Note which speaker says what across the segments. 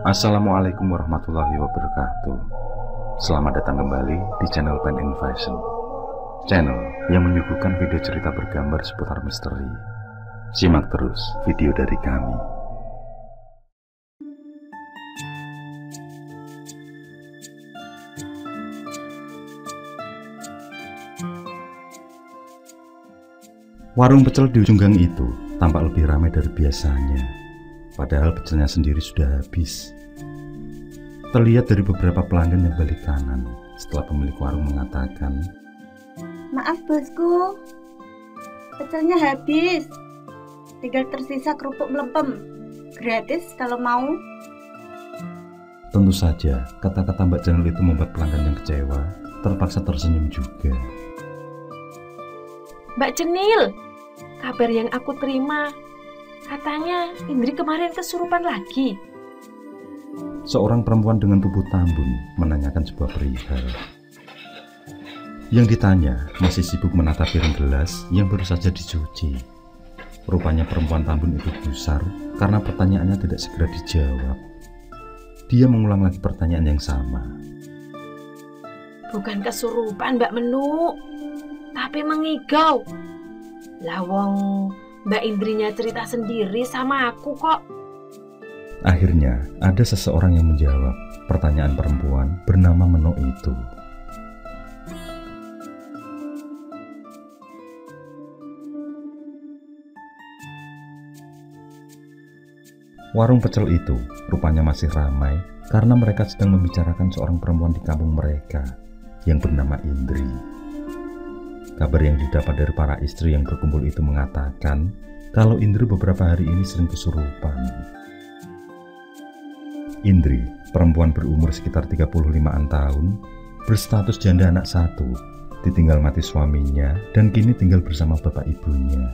Speaker 1: Assalamualaikum warahmatullahi wabarakatuh. Selamat datang kembali di channel Pen and Fashion, channel yang menyuguhkan video cerita bergambar seputar misteri. Simak terus video dari kami. Warung pecel di ujung gang itu tampak lebih ramai dari biasanya, padahal pecelnya sendiri sudah habis. Terlihat dari beberapa pelanggan yang balik kanan setelah pemilik warung mengatakan,
Speaker 2: "Maaf bosku, pecelnya habis. Tinggal tersisa kerupuk melempem. Gratis kalau mau."
Speaker 1: Tentu saja kata-kata Mbak Janel itu membuat pelanggan yang kecewa terpaksa tersenyum juga.
Speaker 3: "Mbak Cenil, kabar yang aku terima, katanya Indri kemarin kesurupan lagi."
Speaker 1: Seorang perempuan dengan tubuh tambun menanyakan sebuah perihal. Yang ditanya masih sibuk menata piring gelas yang baru saja dicuci. Rupanya perempuan tambun itu gusar karena pertanyaannya tidak segera dijawab. Dia mengulang lagi pertanyaan yang sama.
Speaker 3: "Bukan kesurupan Mbak Menu, tapi mengigau. Lawong Mbak Indrinya cerita sendiri sama aku kok."
Speaker 1: Akhirnya ada seseorang yang menjawab pertanyaan perempuan bernama Meno itu. Warung pecel itu rupanya masih ramai karena mereka sedang membicarakan seorang perempuan di kampung mereka yang bernama Indri. Kabar yang didapat dari para istri yang berkumpul itu mengatakan kalau Indri beberapa hari ini sering kesurupan. Indri, perempuan berumur sekitar 35-an tahun, berstatus janda anak satu, ditinggal mati suaminya dan kini tinggal bersama bapak ibunya.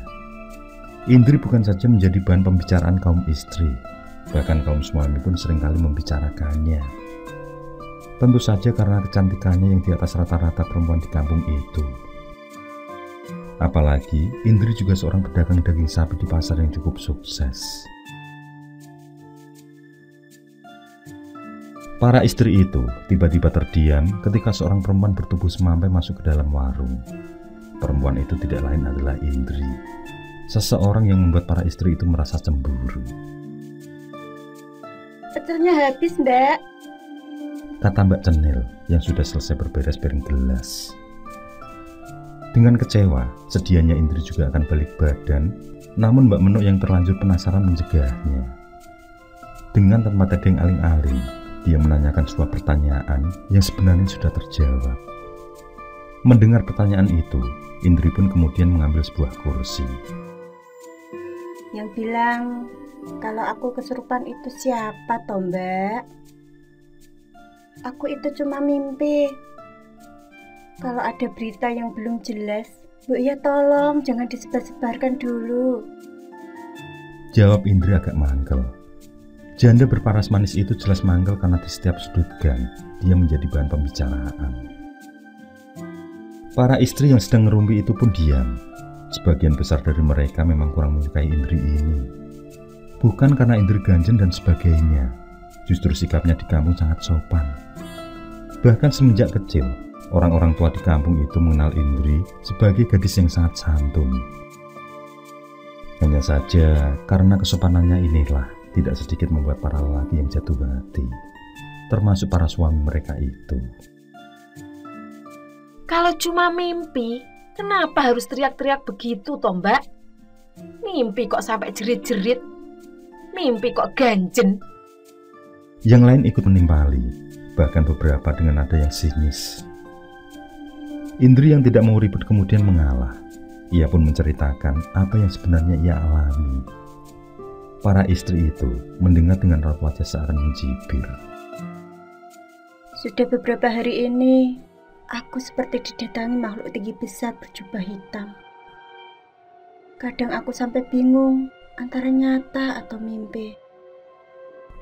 Speaker 1: Indri bukan saja menjadi bahan pembicaraan kaum istri, bahkan kaum suami pun seringkali membicarakannya. Tentu saja karena kecantikannya yang di atas rata-rata perempuan di kampung itu. Apalagi Indri juga seorang pedagang daging sapi di pasar yang cukup sukses. Para istri itu tiba-tiba terdiam ketika seorang perempuan bertubuh semampai masuk ke dalam warung. Perempuan itu tidak lain adalah Indri, seseorang yang membuat para istri itu merasa cemburu.
Speaker 2: "Pecelnya habis, Mbak,"
Speaker 1: kata Mbak Cenil yang sudah selesai berberes piring gelas. Dengan kecewa, sedianya Indri juga akan balik badan, namun Mbak Meno yang terlanjur penasaran mencegahnya. Dengan tanpa tedeng aling-aling, dia menanyakan sebuah pertanyaan yang sebenarnya sudah terjawab. Mendengar pertanyaan itu, Indri pun kemudian mengambil sebuah kursi.
Speaker 2: "Yang bilang kalau aku kesurupan itu siapa toh, Mbak? Aku itu cuma mimpi. Kalau ada berita yang belum jelas, Bu ya tolong jangan disebar-sebarkan dulu."
Speaker 1: Jawab Indri agak mangkel. Janda berparas manis itu jelas mangkel karena di setiap sudut gang dia menjadi bahan pembicaraan. Para istri yang sedang ngerumpi itu pun diam. Sebagian besar dari mereka memang kurang menyukai Indri ini. Bukan karena Indri ganjen dan sebagainya, justru sikapnya di kampung sangat sopan. Bahkan semenjak kecil, orang-orang tua di kampung itu mengenal Indri sebagai gadis yang sangat santun. Hanya saja karena kesopanannya inilah tidak sedikit membuat para lelaki yang jatuh hati, termasuk para suami mereka itu.
Speaker 3: "Kalau cuma mimpi, kenapa harus teriak-teriak begitu toh Mbak? Mimpi kok sampai jerit-jerit? Mimpi kok ganjen?"
Speaker 1: Yang lain ikut menimpali, bahkan beberapa dengan nada yang sinis. Indri yang tidak mau ribut kemudian mengalah. Ia pun menceritakan apa yang sebenarnya ia alami. Para istri itu mendengar dengan raut wajah seakan mencibir.
Speaker 2: "Sudah beberapa hari ini, aku seperti didatangi makhluk tinggi besar berjubah hitam. Kadang aku sampai bingung antara nyata atau mimpi."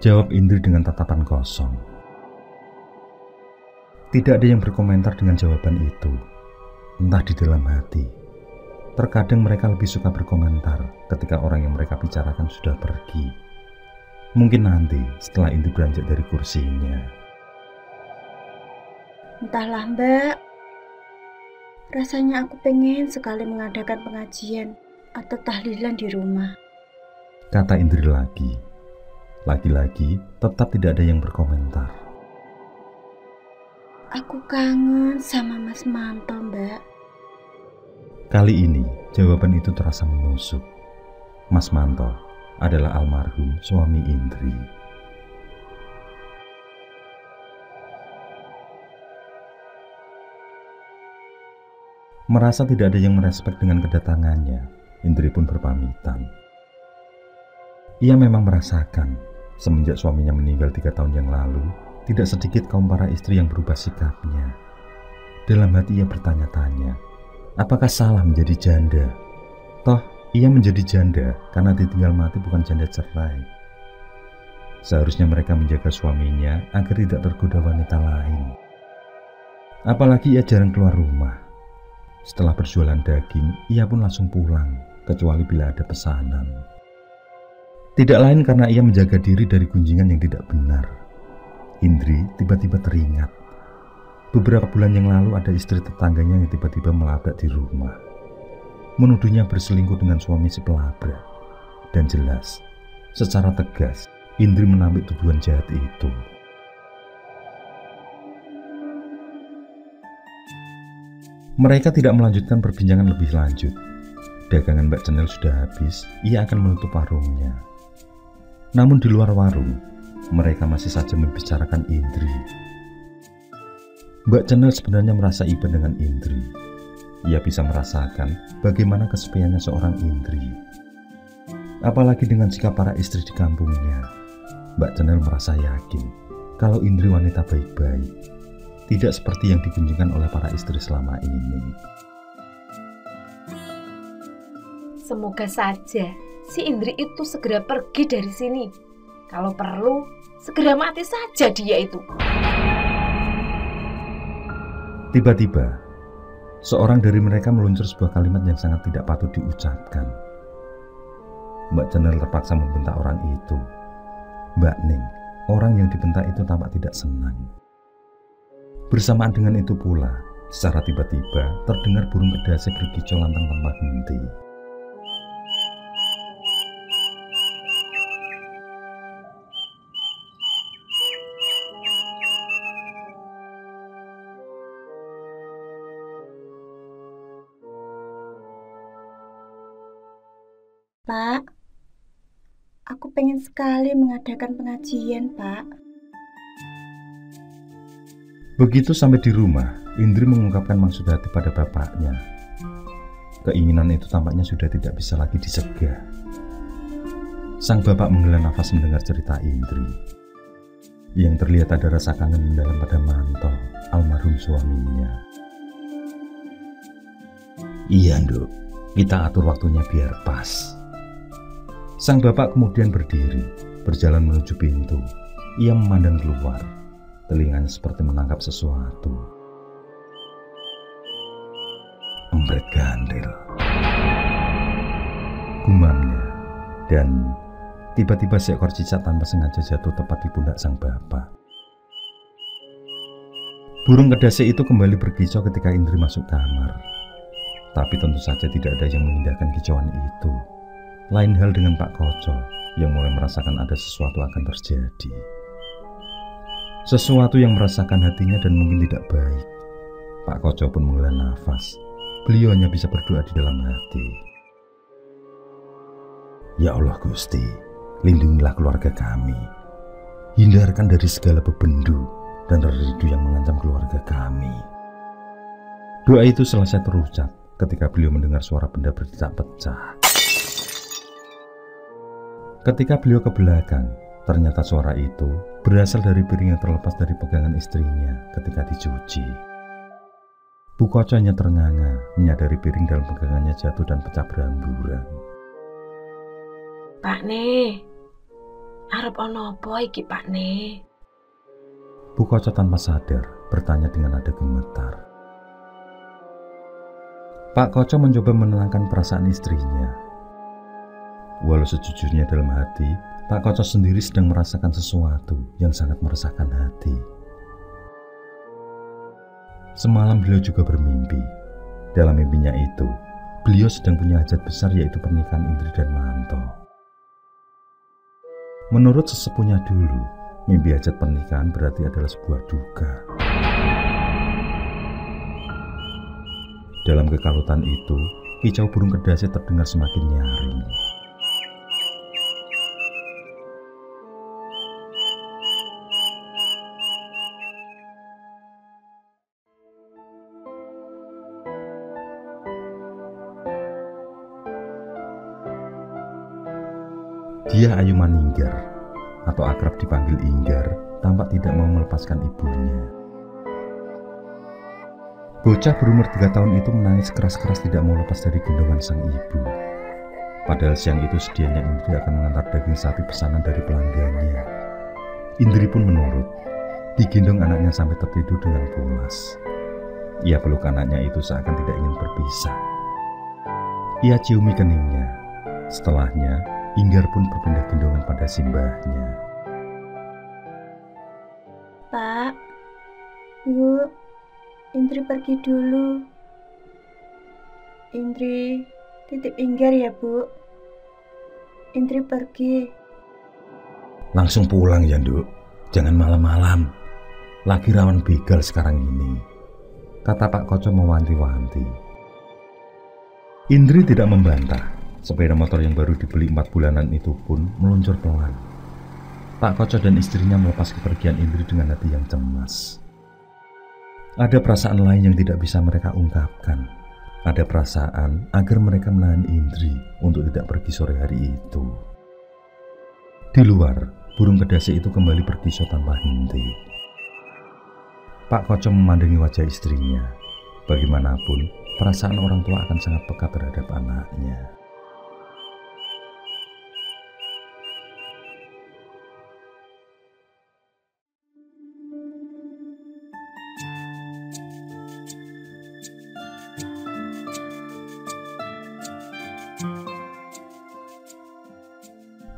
Speaker 1: Jawab Indri dengan tatapan kosong. Tidak ada yang berkomentar dengan jawaban itu, entah di dalam hati. Terkadang mereka lebih suka berkomentar ketika orang yang mereka bicarakan sudah pergi. Mungkin nanti setelah Indri beranjak dari kursinya.
Speaker 2: Entahlah Mbak, rasanya aku pengen sekali mengadakan pengajian atau tahlilan di rumah.
Speaker 1: Kata Indri lagi. Lagi-lagi tetap tidak ada yang berkomentar.
Speaker 2: Aku kangen sama Mas Manto, Mbak.
Speaker 1: Kali ini jawaban itu terasa menusuk. Mas Manto adalah almarhum suami Indri. Merasa tidak ada yang merespek dengan kedatangannya, Indri pun berpamitan. Ia memang merasakan semenjak suaminya meninggal 3 tahun yang lalu, tidak sedikit kaum para istri yang berubah sikapnya. Dalam hati ia bertanya-tanya, apakah salah menjadi janda? Toh, ia menjadi janda karena ditinggal mati, bukan janda cerai. Seharusnya mereka menjaga suaminya agar tidak tergoda wanita lain. Apalagi ia jarang keluar rumah. Setelah berjualan daging, ia pun langsung pulang, kecuali bila ada pesanan. Tidak lain karena ia menjaga diri dari gunjingan yang tidak benar. Indri tiba-tiba teringat. Beberapa bulan yang lalu ada istri tetangganya yang tiba-tiba melabrak di rumah. Menuduhnya berselingkuh dengan suami si pelabrak. Dan jelas, secara tegas, Indri menampik tuduhan jahat itu. Mereka tidak melanjutkan perbincangan lebih lanjut. Dagangan Mbak Cenil sudah habis, ia akan menutup warungnya. Namun di luar warung, mereka masih saja membicarakan Indri. Mbak Cenil sebenarnya merasa iba dengan Indri. Ia bisa merasakan bagaimana kesepiannya seorang Indri. Apalagi dengan sikap para istri di kampungnya. Mbak Cenil merasa yakin kalau Indri wanita baik-baik, tidak seperti yang digunjingkan oleh para istri selama ini.
Speaker 3: Semoga saja si Indri itu segera pergi dari sini. Kalau perlu, segera mati saja dia itu.
Speaker 1: Tiba-tiba, seorang dari mereka meluncur sebuah kalimat yang sangat tidak patut diucapkan. Mbak Cenil terpaksa membentak orang itu. Mbak Ning, orang yang dibentak itu tampak tidak senang. Bersamaan dengan itu pula, secara tiba-tiba terdengar burung kedasi berkicau lantang tanpa henti.
Speaker 2: Pak, aku pengen sekali mengadakan pengajian, Pak.
Speaker 1: Begitu sampai di rumah, Indri mengungkapkan maksud hati pada bapaknya. Keinginan itu tampaknya sudah tidak bisa lagi disegah. Sang bapak menghela nafas mendengar cerita Indri. Yang terlihat ada rasa kangen mendalam pada Manto, almarhum suaminya. Iya, Nduk, kita atur waktunya biar pas. Sang bapak kemudian berdiri, berjalan menuju pintu. Ia memandang keluar, telinganya seperti menangkap sesuatu. Empret gandil, gumamnya, dan tiba-tiba seekor cicak tanpa sengaja jatuh tepat di pundak sang bapak. Burung kedasi itu kembali berkicau ketika Indri masuk kamar. Tapi tentu saja tidak ada yang mengindahkan kicauan itu. Lain hal dengan Pak Koco yang mulai merasakan ada sesuatu akan terjadi. Sesuatu yang merasakan hatinya dan mungkin tidak baik. Pak Koco pun menghela nafas. Beliau hanya bisa berdoa di dalam hati. Ya Allah Gusti, lindungilah keluarga kami. Hindarkan dari segala bebendu dan rindu yang mengancam keluarga kami. Doa itu selesai terucap ketika beliau mendengar suara benda bercak pecah. Ketika beliau ke belakang, ternyata suara itu berasal dari piring yang terlepas dari pegangan istrinya ketika dicuci. Bu Koco hanya ternganga menyadari piring dalam pegangannya jatuh dan pecah berhamburan.
Speaker 3: Pak Ne, arep ono apa iki Pak Ne?
Speaker 1: Bu Koco tanpa sadar bertanya dengan nada gemetar. Pak Koco mencoba menenangkan perasaan istrinya. Walau sejujurnya dalam hati, Pak Koco sendiri sedang merasakan sesuatu yang sangat meresahkan hati. Semalam beliau juga bermimpi. Dalam mimpinya itu, beliau sedang punya hajat besar, yaitu pernikahan Indri dan Manto. Menurut sesepuhnya dulu, mimpi hajat pernikahan berarti adalah sebuah duka. Dalam kekalutan itu, kicau burung kedasi terdengar semakin nyaring. Dia Ayu Maninggar, atau akrab dipanggil Inggar, tampak tidak mau melepaskan ibunya. Bocah berumur 3 tahun itu menangis keras-keras tidak mau lepas dari gendongan sang ibu. Padahal siang itu sedianya Indri akan mengantar daging sapi pesanan dari pelanggannya. Indri pun menurut, digendong anaknya sampai tertidur dengan pulas. Ia peluk anaknya itu seakan tidak ingin berpisah. Ia ciumi keningnya. Setelahnya, Inggar pun berpindah gendongan pada simbahnya.
Speaker 2: Pak, Bu, Indri pergi dulu. Indri, titip Inggar ya, Bu. Indri pergi.
Speaker 1: Langsung pulang ya, Nduk. Jangan malam-malam. Lagi rawan begal sekarang ini, kata Pak Koco mewanti-wanti. Indri tidak membantah. Sepeda motor yang baru dibeli 4 bulanan itu pun meluncur pelan. Pak Koco dan istrinya melepas kepergian Indri dengan hati yang cemas. Ada perasaan lain yang tidak bisa mereka ungkapkan. Ada perasaan agar mereka menahan Indri untuk tidak pergi sore hari itu. Di luar, burung kedasi itu kembali berkisah tanpa henti. Pak Koco memandangi wajah istrinya. Bagaimanapun, perasaan orang tua akan sangat peka terhadap anaknya.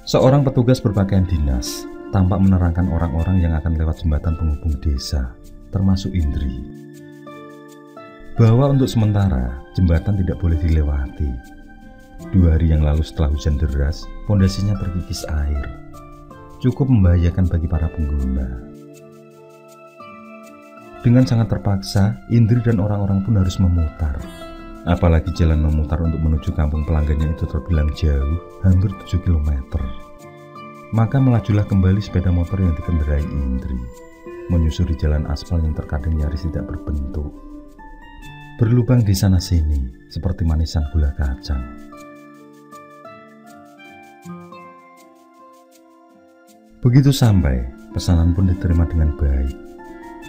Speaker 1: Seorang petugas berpakaian dinas tampak menerangkan orang-orang yang akan lewat jembatan penghubung desa, termasuk Indri, bahwa untuk sementara jembatan tidak boleh dilewati. 2 hari yang lalu setelah hujan deras, pondasinya terkikis air. Cukup membahayakan bagi para pengguna. Dengan sangat terpaksa, Indri dan orang-orang pun harus memutar. Apalagi jalan memutar untuk menuju kampung pelanggannya itu terbilang jauh, hampir 7 km. Maka melajulah kembali sepeda motor yang dikendarai Indri, menyusuri jalan aspal yang terkadang nyaris tidak berbentuk. Berlubang di sana-sini, seperti manisan gula kacang. Begitu sampai, pesanan pun diterima dengan baik.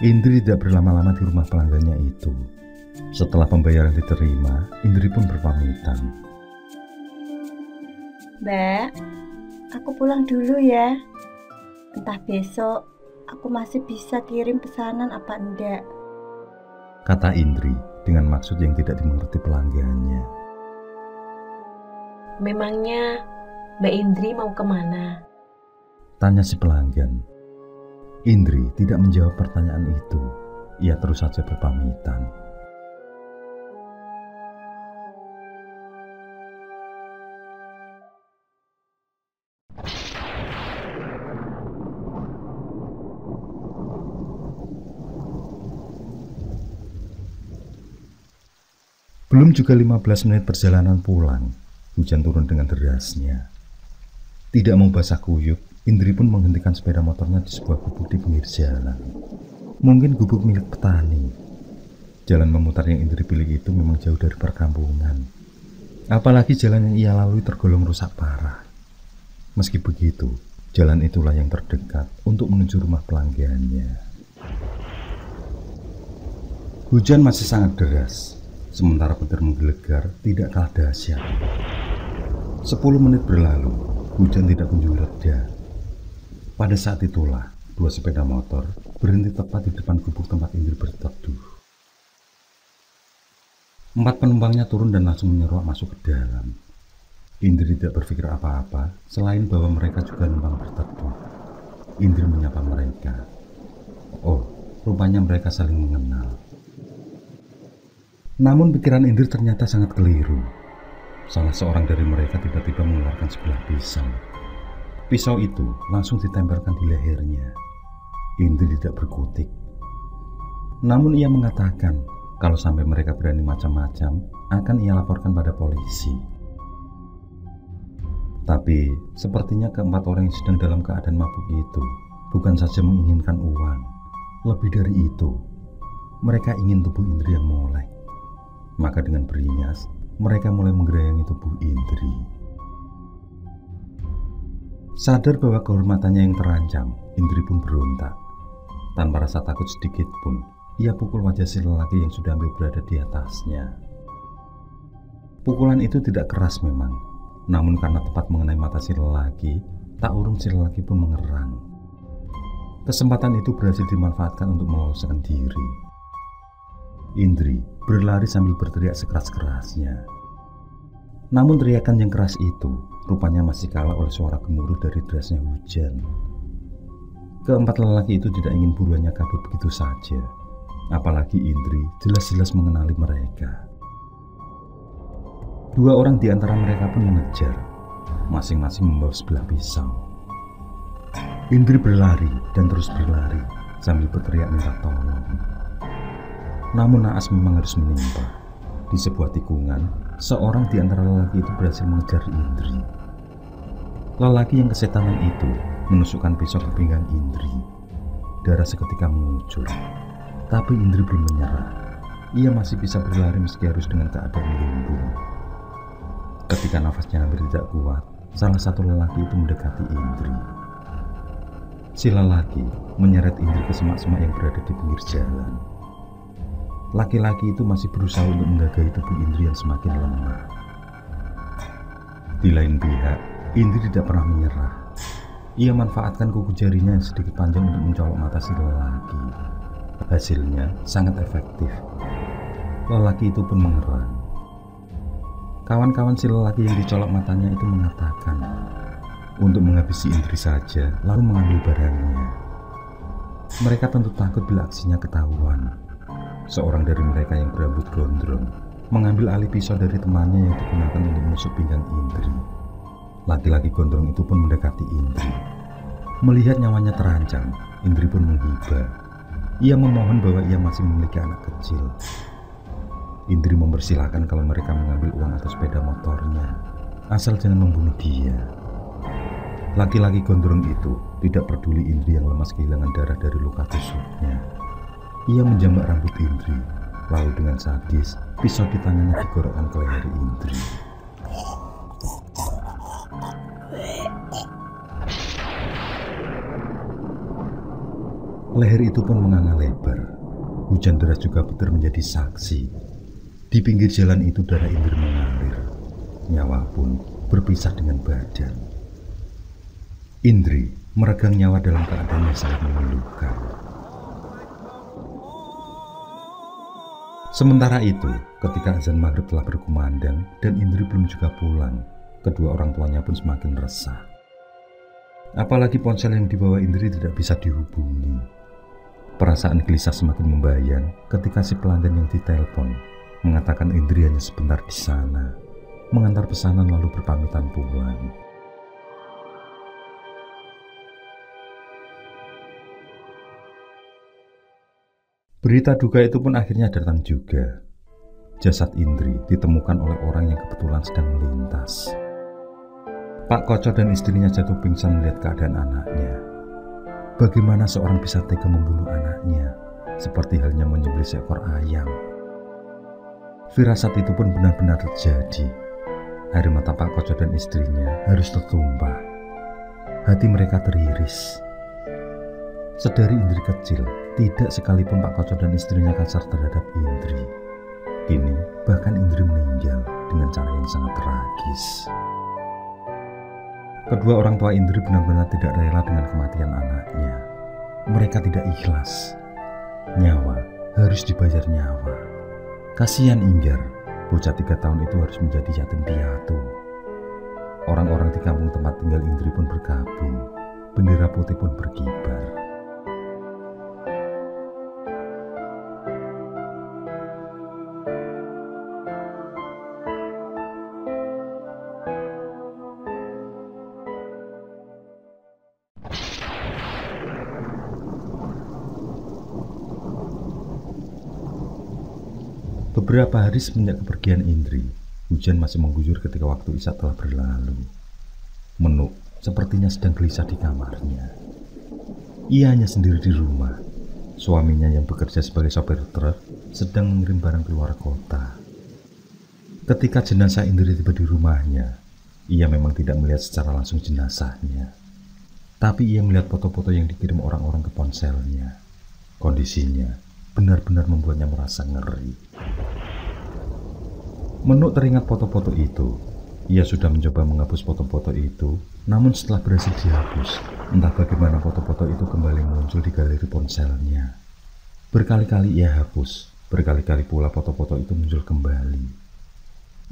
Speaker 1: Indri tidak berlama-lama di rumah pelanggannya itu. Setelah pembayaran diterima, Indri pun berpamitan.
Speaker 2: Mbak, aku pulang dulu ya. Entah besok aku masih bisa kirim pesanan apa enggak,
Speaker 1: kata Indri dengan maksud yang tidak dimengerti pelanggannya.
Speaker 3: Memangnya Mbak Indri mau kemana?
Speaker 1: Tanya si pelanggan. Indri tidak menjawab pertanyaan itu. Ia terus saja berpamitan. Belum juga 15 menit perjalanan pulang, hujan turun dengan derasnya. Tidak mau basah kuyup, Indri pun menghentikan sepeda motornya di sebuah gubuk di pinggir jalan. Mungkin gubuk milik petani. Jalan memutar yang Indri pilih itu memang jauh dari perkampungan. Apalagi jalan yang ia lalui tergolong rusak parah. Meski begitu, jalan itulah yang terdekat untuk menuju rumah pelanggannya. Hujan masih sangat deras. Sementara petir menggelegar tidak kalah dahsyat. 10 menit berlalu, hujan tidak kunjung reda. Pada saat itulah, 2 sepeda motor berhenti tepat di depan gubuk tempat Indri berteduh. 4 penumpangnya turun dan langsung menyerok masuk ke dalam. Indri tidak berpikir apa-apa selain bahwa mereka juga numpang berteduh. Indri menyapa mereka. Oh, rupanya mereka saling mengenal. Namun pikiran Indri ternyata sangat keliru. Salah seorang dari mereka tiba-tiba mengeluarkan sebilah pisau. Pisau itu langsung ditempelkan di lehernya. Indri tidak berkutik. Namun ia mengatakan kalau sampai mereka berani macam-macam, akan ia laporkan pada polisi. Tapi sepertinya keempat orang yang sedang dalam keadaan mabuk itu bukan saja menginginkan uang. Lebih dari itu, mereka ingin tubuh Indri yang molek. Maka dengan beringas, mereka mulai menggerayangi tubuh Indri. Sadar bahwa kehormatannya yang terancam, Indri pun berontak. Tanpa rasa takut sedikit pun, ia pukul wajah si lelaki yang sudah hampir berada di atasnya. Pukulan itu tidak keras memang, namun karena tepat mengenai mata si lelaki, tak urung si lelaki pun mengerang. Kesempatan itu berhasil dimanfaatkan untuk meloloskan diri. Indri berlari sambil berteriak sekeras-kerasnya. Namun teriakan yang keras itu rupanya masih kalah oleh suara gemuruh dari derasnya hujan. Keempat lelaki itu tidak ingin buruannya kabur begitu saja. Apalagi Indri jelas-jelas mengenali mereka. 2 orang di antara mereka pun mengejar, masing-masing membawa sebilah pisau. Indri berlari dan terus berlari sambil berteriak minta tolong. Namun naas memang harus menimpa. Di sebuah tikungan, seorang di antara lelaki itu berhasil mengejar Indri. Lelaki yang kesetanan itu menusukkan pisau ke pinggang Indri. Darah seketika mengucur. Tapi Indri belum menyerah. Ia masih bisa berlari meski harus dengan keadaan lumbung. Ketika nafasnya hampir tidak kuat, salah satu lelaki itu mendekati Indri. Si lelaki menyeret Indri ke semak-semak yang berada di pinggir jalan. Laki-laki itu masih berusaha untuk menggagahi tubuh Indri yang semakin lemah. Di lain pihak, Indri tidak pernah menyerah. Ia manfaatkan kuku jarinya yang sedikit panjang untuk mencolok mata si lelaki. Hasilnya sangat efektif. Lelaki itu pun mengerang. Kawan-kawan si lelaki yang dicolok matanya itu mengatakan untuk menghabisi Indri saja, lalu mengambil barangnya. Mereka tentu takut bila aksinya ketahuan. Seorang dari mereka yang berambut gondrong mengambil alih pisau dari temannya yang digunakan untuk menusuk pinggang Indri. Laki-laki gondrong itu pun mendekati Indri. Melihat nyawanya terancam, Indri pun menghibah. Ia memohon bahwa ia masih memiliki anak kecil. Indri mempersilahkan kalau mereka mengambil uang atau sepeda motornya, asal jangan membunuh dia. Laki-laki gondrong itu tidak peduli Indri yang lemas kehilangan darah dari luka tusuknya. Ia menjambak rambut Indri, lalu dengan sadis, pisau di tangannya digorokkan ke leher Indri. Leher itu pun menganga lebar. Hujan deras juga putar menjadi saksi. Di pinggir jalan itu darah Indri mengalir. Nyawa pun berpisah dengan badan. Indri meregang nyawa dalam keadaan yang sangat memilukan. Sementara itu, ketika azan maghrib telah berkumandang dan Indri belum juga pulang, kedua orang tuanya pun semakin resah. Apalagi ponsel yang dibawa Indri tidak bisa dihubungi. Perasaan gelisah semakin membayang ketika si pelanggan yang ditelepon mengatakan Indri hanya sebentar di sana, mengantar pesanan lalu berpamitan pulang. Berita duka itu pun akhirnya datang juga. Jasad Indri ditemukan oleh orang yang kebetulan sedang melintas. Pak Koco dan istrinya jatuh pingsan melihat keadaan anaknya. Bagaimana seorang bisa tega membunuh anaknya, seperti halnya menyembelih seekor ayam. Firasat itu pun benar-benar terjadi. Air mata Pak Koco dan istrinya harus tertumpah. Hati mereka teriris. Sedari Indri kecil, tidak sekalipun Pak Koco dan istrinya kasar terhadap Indri. Kini, bahkan Indri meninggal dengan cara yang sangat tragis. Kedua orang tua Indri benar-benar tidak rela dengan kematian anaknya. Mereka tidak ikhlas. Nyawa harus dibayar nyawa. Kasihan Inggar, bocah 3 tahun itu harus menjadi yatim piatu. Orang-orang di kampung tempat tinggal Indri pun bergabung, bendera putih pun berkibar. Beberapa hari semenjak kepergian Indri, hujan masih mengguyur ketika waktu isya telah berlalu. Menuk sepertinya sedang gelisah di kamarnya. Ia hanya sendiri di rumah. Suaminya yang bekerja sebagai sopir truk sedang mengirim barang keluar kota. Ketika jenazah Indri tiba di rumahnya, ia memang tidak melihat secara langsung jenazahnya. Tapi ia melihat foto-foto yang dikirim orang-orang ke ponselnya. Kondisinya benar-benar membuatnya merasa ngeri. Menuk teringat foto-foto itu. Ia sudah mencoba menghapus foto-foto itu, namun setelah berhasil dihapus, entah bagaimana foto-foto itu kembali muncul di galeri ponselnya. Berkali-kali ia hapus, berkali-kali pula foto-foto itu muncul kembali.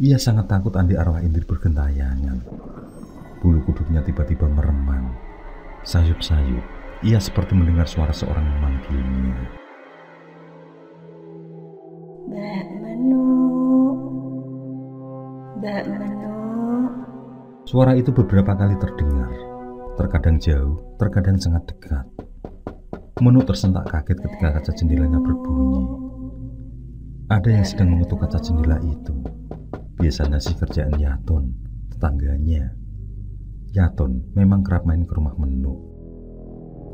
Speaker 1: Ia sangat takut andi arwah Indri bergentayangan. Bulu kuduknya tiba-tiba meremang. Sayup-sayup, ia seperti mendengar suara seorang memanggilnya.
Speaker 2: Mbak Menuk, Mbak Menuk.
Speaker 1: Suara itu beberapa kali terdengar, terkadang jauh, terkadang sangat dekat. Menuk tersentak kaget ketika kaca jendelanya berbunyi. Ada yang sedang mengetuk kaca jendela itu. Biasanya sih kerjaan Yaton, tetangganya. Yaton memang kerap main ke rumah Menuk.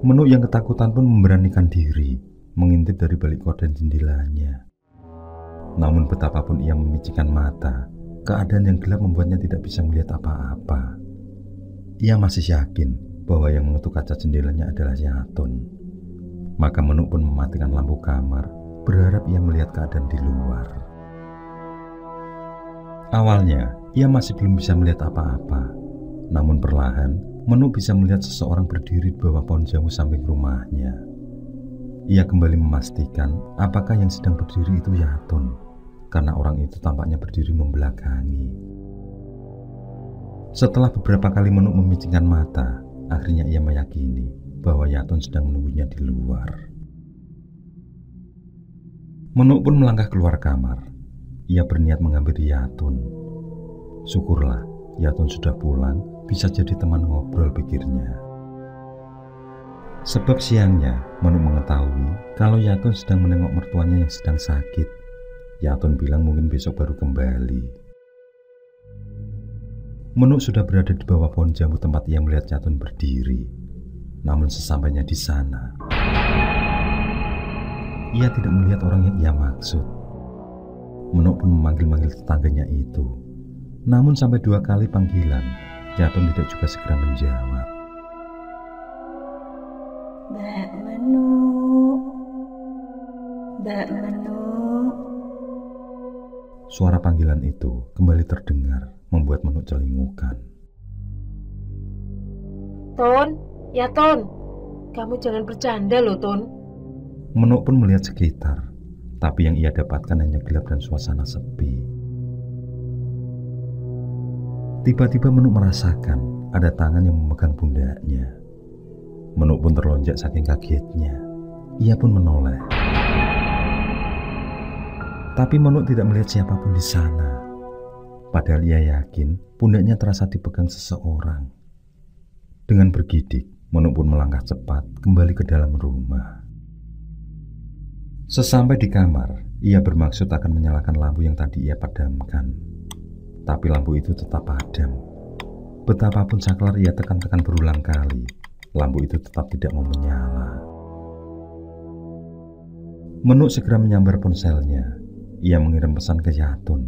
Speaker 1: Menuk yang ketakutan pun memberanikan diri, mengintip dari balik gorden jendelanya. Namun betapapun ia memicikan mata, keadaan yang gelap membuatnya tidak bisa melihat apa-apa. Ia masih yakin bahwa yang mengetuk kaca jendelanya adalah Yaton. Maka Menuk pun mematikan lampu kamar, berharap ia melihat keadaan di luar. Awalnya, ia masih belum bisa melihat apa-apa. Namun perlahan, Menuk bisa melihat seseorang berdiri di bawah pohon jambu samping rumahnya. Ia kembali memastikan apakah yang sedang berdiri itu Yaton, karena orang itu tampaknya berdiri membelakangi. Setelah beberapa kali Menuk memicingkan mata, akhirnya ia meyakini bahwa Yaton sedang menunggunya di luar. Menuk pun melangkah keluar kamar. Ia berniat menghampiri Yaton. Syukurlah, Yaton sudah pulang, bisa jadi teman ngobrol, pikirnya. Sebab siangnya, Menuk mengetahui kalau Yaton sedang menengok mertuanya yang sedang sakit. Yaton bilang mungkin besok baru kembali. Menuk sudah berada di bawah pohon jambu tempat ia melihat Yaton berdiri. Namun sesampainya di sana, ia tidak melihat orang yang ia maksud. Menuk pun memanggil-manggil tetangganya itu. Namun sampai 2 kali panggilan, Yaton tidak juga segera menjawab.
Speaker 2: Mbak Menuk, Mbak Menuk.
Speaker 1: Suara panggilan itu kembali terdengar, membuat Menuk celingukan.
Speaker 3: Ton, ya Ton, kamu jangan bercanda loh Ton.
Speaker 1: Menuk pun melihat sekitar, tapi yang ia dapatkan hanya gelap dan suasana sepi. Tiba-tiba Menuk merasakan ada tangan yang memegang pundaknya. Menuk pun terlonjak saking kagetnya. Ia pun menoleh. Tapi Menuk tidak melihat siapapun di sana. Padahal ia yakin pundaknya terasa dipegang seseorang. Dengan bergidik, Menuk pun melangkah cepat kembali ke dalam rumah. Sesampai di kamar, ia bermaksud akan menyalakan lampu yang tadi ia padamkan. Tapi lampu itu tetap padam. Betapapun saklar ia tekan-tekan berulang kali, lampu itu tetap tidak mau menyala. Menuk segera menyambar ponselnya. Ia mengirim pesan ke Yaton.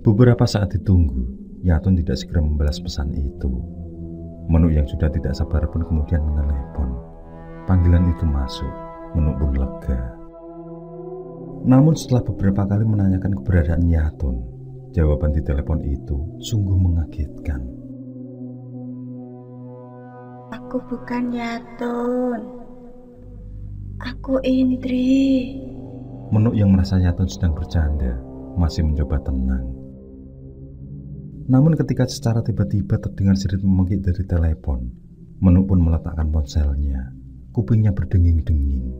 Speaker 1: Beberapa saat ditunggu, Yaton tidak segera membalas pesan itu. Menuk yang sudah tidak sabar pun kemudian menelepon. Panggilan itu masuk, Menuk pun lega. Namun setelah beberapa kali menanyakan keberadaan Yaton, jawaban di telepon itu sungguh mengagetkan.
Speaker 2: Aku bukan Yaton. Aku Indri.
Speaker 1: Menuk yang merasa Yaton sedang bercanda, masih mencoba tenang. Namun ketika secara tiba-tiba terdengar jerit memekik dari telepon, Menuk pun meletakkan ponselnya. Kupingnya berdenging-denging.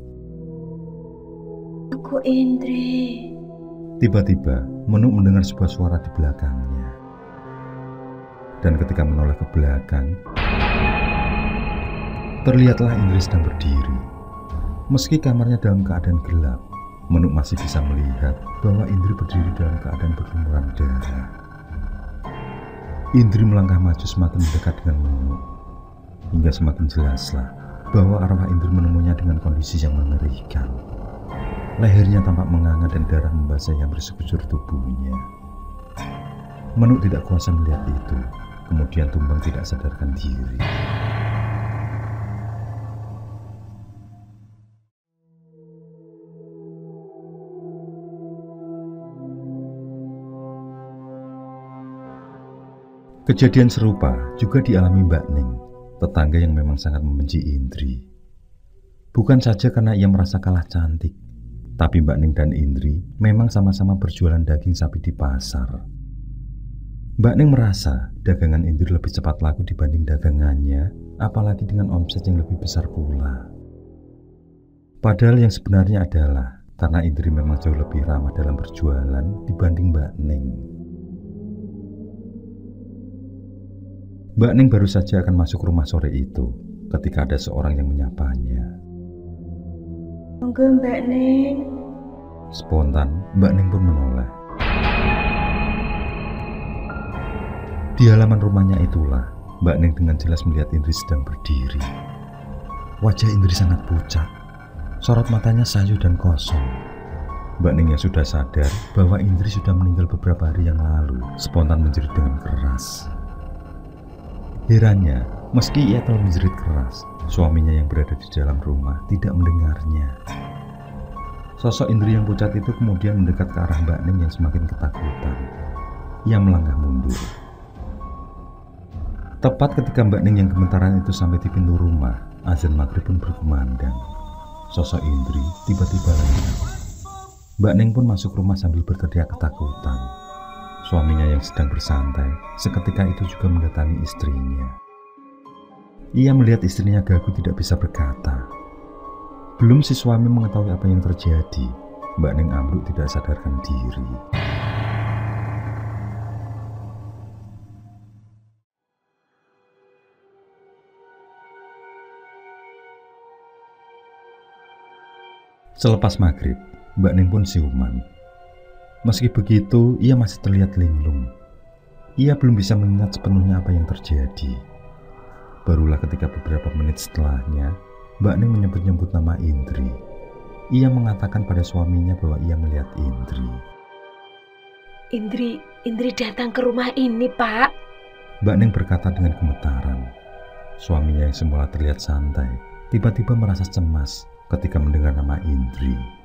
Speaker 2: Aku Indri.
Speaker 1: Tiba-tiba Menuk mendengar sebuah suara di belakangnya. Dan ketika menoleh ke belakang, terlihatlah Indri sedang berdiri. Meski kamarnya dalam keadaan gelap, Menuk masih bisa melihat bahwa Indri berdiri dalam keadaan berlumuran darah. Indri melangkah maju semakin mendekat dengan Menuk, hingga semakin jelaslah bahwa arwah Indri menemuinya dengan kondisi yang mengerikan. Lehernya tampak menganga dan darah membasahi hampir sekujur tubuhnya. Menuk tidak kuasa melihat itu, kemudian tumbang tidak sadarkan diri. Kejadian serupa juga dialami Mbak Ning, tetangga yang memang sangat membenci Indri. Bukan saja karena ia merasa kalah cantik, tapi Mbak Ning dan Indri memang sama-sama berjualan daging sapi di pasar. Mbak Ning merasa dagangan Indri lebih cepat laku dibanding dagangannya, apalagi dengan omset yang lebih besar pula. Padahal yang sebenarnya adalah karena Indri memang jauh lebih ramah dalam berjualan dibanding Mbak Ning. Mbak Ning baru saja akan masuk rumah sore itu ketika ada seorang yang menyapanya.
Speaker 2: Monggo Mbak Ning.
Speaker 1: Spontan Mbak Ning pun menoleh. Di halaman rumahnya itulah Mbak Ning dengan jelas melihat Indri sedang berdiri. Wajah Indri sangat pucat, sorot matanya sayu dan kosong. Mbak Ning yang sudah sadar bahwa Indri sudah meninggal beberapa hari yang lalu, spontan menjerit dengan keras. Herannya, meski ia telah menjerit keras, suaminya yang berada di dalam rumah tidak mendengarnya. Sosok Indri yang pucat itu kemudian mendekat ke arah Mbak Ning yang semakin ketakutan. Ia melangkah mundur. Tepat ketika Mbak Ning yang gemetaran itu sampai di pintu rumah, azan maghrib pun berkumandang. Sosok Indri tiba-tiba lengah. Mbak Ning pun masuk rumah sambil berteriak ketakutan. Suaminya yang sedang bersantai seketika itu juga mendatangi istrinya. Ia melihat istrinya gagu tidak bisa berkata. Belum si suami mengetahui apa yang terjadi, Mbak Ning ambruk tidak sadarkan diri. Selepas maghrib, Mbak Ning pun siuman. Meski begitu, ia masih terlihat linglung. Ia belum bisa mengingat sepenuhnya apa yang terjadi. Barulah ketika beberapa menit setelahnya, Mbak Ning menyebut-nyebut nama Indri. Ia mengatakan pada suaminya bahwa ia melihat Indri.
Speaker 3: Indri datang ke rumah ini, Pak.
Speaker 1: Mbak Ning berkata dengan gemetaran. Suaminya yang semula terlihat santai, tiba-tiba merasa cemas ketika mendengar nama Indri.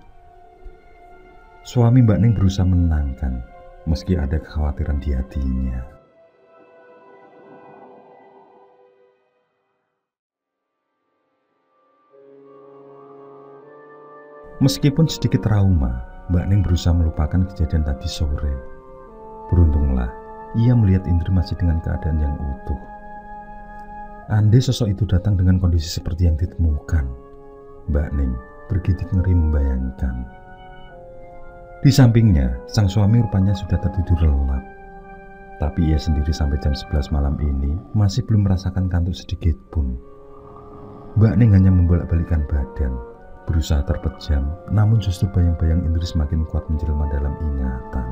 Speaker 1: Suami Mbak Ning berusaha menenangkan, meski ada kekhawatiran di hatinya. Meskipun sedikit trauma, Mbak Ning berusaha melupakan kejadian tadi sore. Beruntunglah, ia melihat Indri masih dengan keadaan yang utuh. Andai sosok itu datang dengan kondisi seperti yang ditemukan, Mbak Ning bergidik ngeri membayangkan. Di sampingnya, sang suami rupanya sudah tertidur lelap. Tapi ia sendiri sampai jam 11 malam ini masih belum merasakan kantuk sedikit pun. Mbak Ning hanya membolak-balikkan badan, berusaha terpejam, namun justru bayang-bayang Indri semakin kuat menjelma dalam ingatan.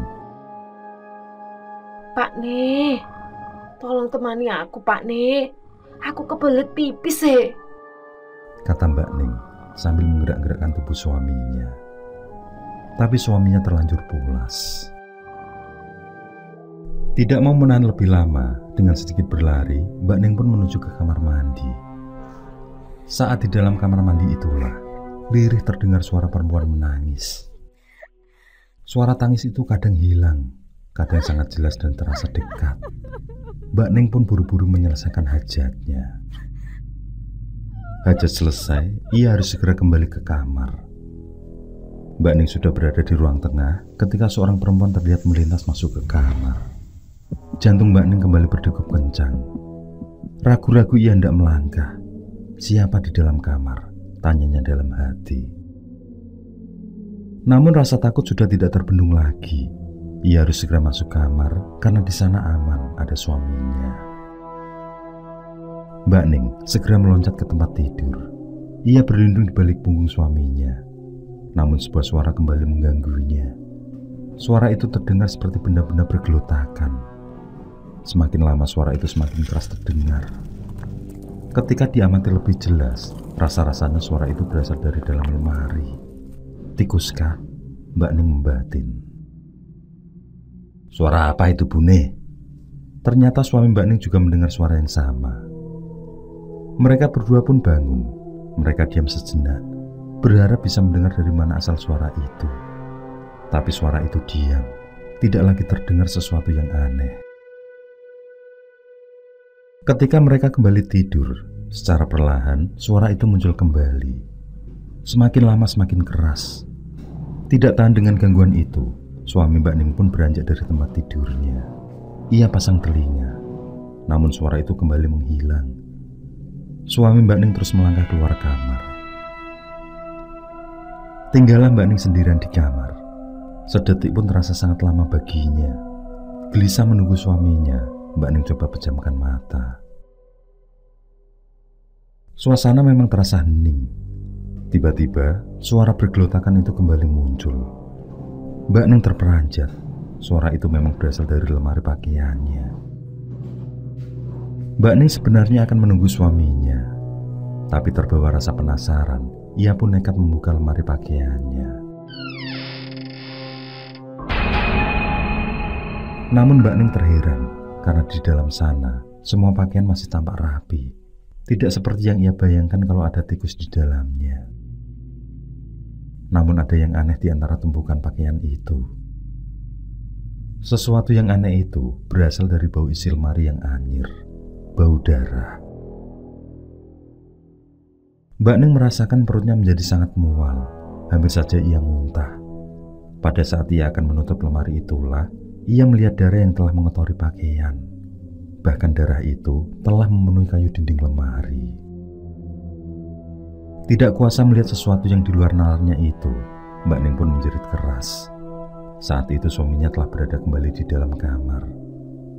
Speaker 3: Pak Nih, tolong temani aku, Pak Nih. Aku kebelet pipis,
Speaker 1: kata Mbak Ning sambil menggerak-gerakkan tubuh suaminya. Tapi suaminya terlanjur pulas. Tidak mau menahan lebih lama, dengan sedikit berlari, Mbak Ning pun menuju ke kamar mandi. Saat di dalam kamar mandi itulah, lirih terdengar suara perempuan menangis. Suara tangis itu kadang hilang, kadang sangat jelas dan terasa dekat. Mbak Ning pun buru-buru menyelesaikan hajatnya. Hajat selesai, ia harus segera kembali ke kamar. Mbak Ning sudah berada di ruang tengah ketika seorang perempuan terlihat melintas masuk ke kamar. Jantung Mbak Ning kembali berdegup kencang. Ragu-ragu ia hendak melangkah. Siapa di dalam kamar? Tanyanya dalam hati. Namun rasa takut sudah tidak terbendung lagi. Ia harus segera masuk kamar karena di sana aman, ada suaminya. Mbak Ning segera meloncat ke tempat tidur. Ia berlindung di balik punggung suaminya. Namun sebuah suara kembali mengganggunya. Suara itu terdengar seperti benda-benda bergelotakan. Semakin lama suara itu semakin keras terdengar. Ketika diamati lebih jelas, rasa-rasanya suara itu berasal dari dalam lemari. Tikuskah? Mbak Ning membatin. Suara apa itu, Bune? Ternyata suami Mbak Ning juga mendengar suara yang sama. Mereka berdua pun bangun. Mereka diam sejenak, berharap bisa mendengar dari mana asal suara itu. Tapi suara itu diam, tidak lagi terdengar sesuatu yang aneh. Ketika mereka kembali tidur, secara perlahan suara itu muncul kembali. Semakin lama semakin keras. Tidak tahan dengan gangguan itu, suami Mbak Ning pun beranjak dari tempat tidurnya. Ia pasang telinga, namun suara itu kembali menghilang. Suami Mbak Ning terus melangkah keluar kamar. Tinggallah Mbak Ning sendirian di kamar. Sedetik pun terasa sangat lama baginya. Gelisah menunggu suaminya, Mbak Ning coba pejamkan mata. Suasana memang terasa hening. Tiba-tiba, suara bergelotakan itu kembali muncul. Mbak Ning terperanjat. Suara itu memang berasal dari lemari pakaiannya. Mbak Ning sebenarnya akan menunggu suaminya. Tapi terbawa rasa penasaran, ia pun nekat membuka lemari pakaiannya. Namun Mbak Ning terheran. Karena di dalam sana, semua pakaian masih tampak rapi. Tidak seperti yang ia bayangkan kalau ada tikus di dalamnya. Namun ada yang aneh di antara tumpukan pakaian itu. Sesuatu yang aneh itu berasal dari bau isi lemari yang anyir. Bau darah. Mbak Ning merasakan perutnya menjadi sangat mual. Hampir saja ia muntah. Pada saat ia akan menutup lemari itulah, ia melihat darah yang telah mengotori pakaian. Bahkan darah itu telah memenuhi kayu dinding lemari. Tidak kuasa melihat sesuatu yang di luar nalarnya itu, Mbak Ning pun menjerit keras. Saat itu suaminya telah berada kembali di dalam kamar.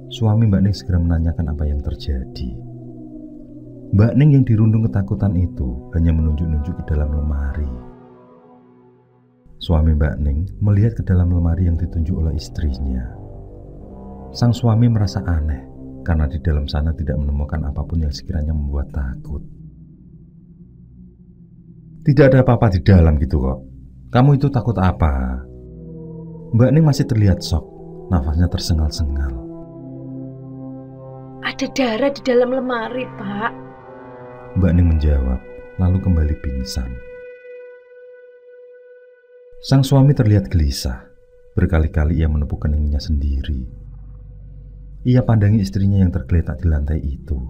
Speaker 1: Suami Mbak Ning segera menanyakan apa yang terjadi. Mbak Ning yang dirundung ketakutan itu hanya menunjuk-nunjuk ke dalam lemari. Suami Mbak Ning melihat ke dalam lemari yang ditunjuk oleh istrinya. Sang suami merasa aneh karena di dalam sana tidak menemukan apapun yang sekiranya membuat takut. Tidak ada apa-apa di dalam gitu kok. Kamu itu takut apa? Mbak Ning masih terlihat shock, nafasnya tersengal-sengal.
Speaker 3: Ada darah di dalam lemari, Pak.
Speaker 1: Mbak Ning menjawab, lalu kembali pingsan. Sang suami terlihat gelisah. Berkali-kali ia menepuk keningnya sendiri. Ia pandangi istrinya yang tergeletak di lantai itu.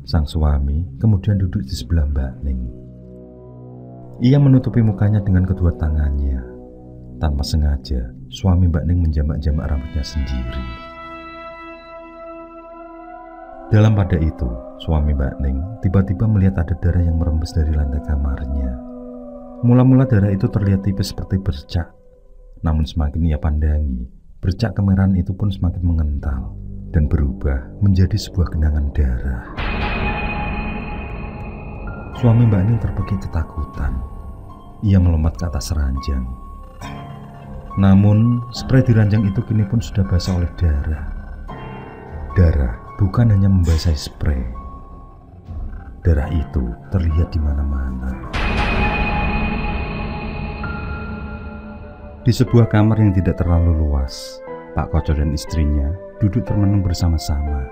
Speaker 1: Sang suami kemudian duduk di sebelah Mbak Ning. Ia menutupi mukanya dengan kedua tangannya. Tanpa sengaja, suami Mbak Ning menjamak-jamak rambutnya sendiri. Dalam pada itu, suami Mbak Ning tiba-tiba melihat ada darah yang merembes dari lantai kamarnya. Mula-mula darah itu terlihat tipis seperti bercak. Namun semakin ia pandangi, bercak kemerahan itu pun semakin mengental dan berubah menjadi sebuah genangan darah. Suami Mbak Ning terpekik ketakutan. Ia melompat ke atas ranjang. Namun, spray di ranjang itu kini pun sudah basah oleh darah. Darah bukan hanya membasahi spray. Darah itu terlihat di mana-mana. Di sebuah kamar yang tidak terlalu luas, Pak Koco dan istrinya duduk termenung bersama-sama.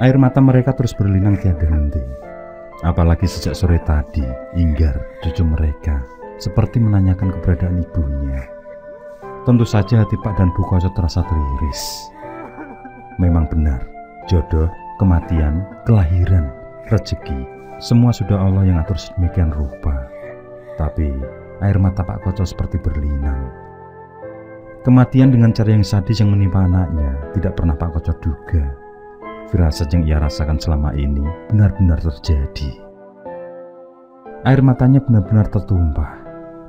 Speaker 1: Air mata mereka terus berlinang tiada henti. Apalagi sejak sore tadi, Inggar, cucu mereka, seperti menanyakan keberadaan ibunya. Tentu saja hati Pak dan Bu Koco terasa teriris. Memang benar, jodoh, kematian, kelahiran, rezeki, semua sudah Allah yang atur sedemikian rupa. Tapi air mata Pak Koco seperti berlinang. Kematian dengan cara yang sadis yang menimpa anaknya tidak pernah Pak Koco duga. Firasat yang ia rasakan selama ini benar-benar terjadi. Air matanya benar-benar tertumpah.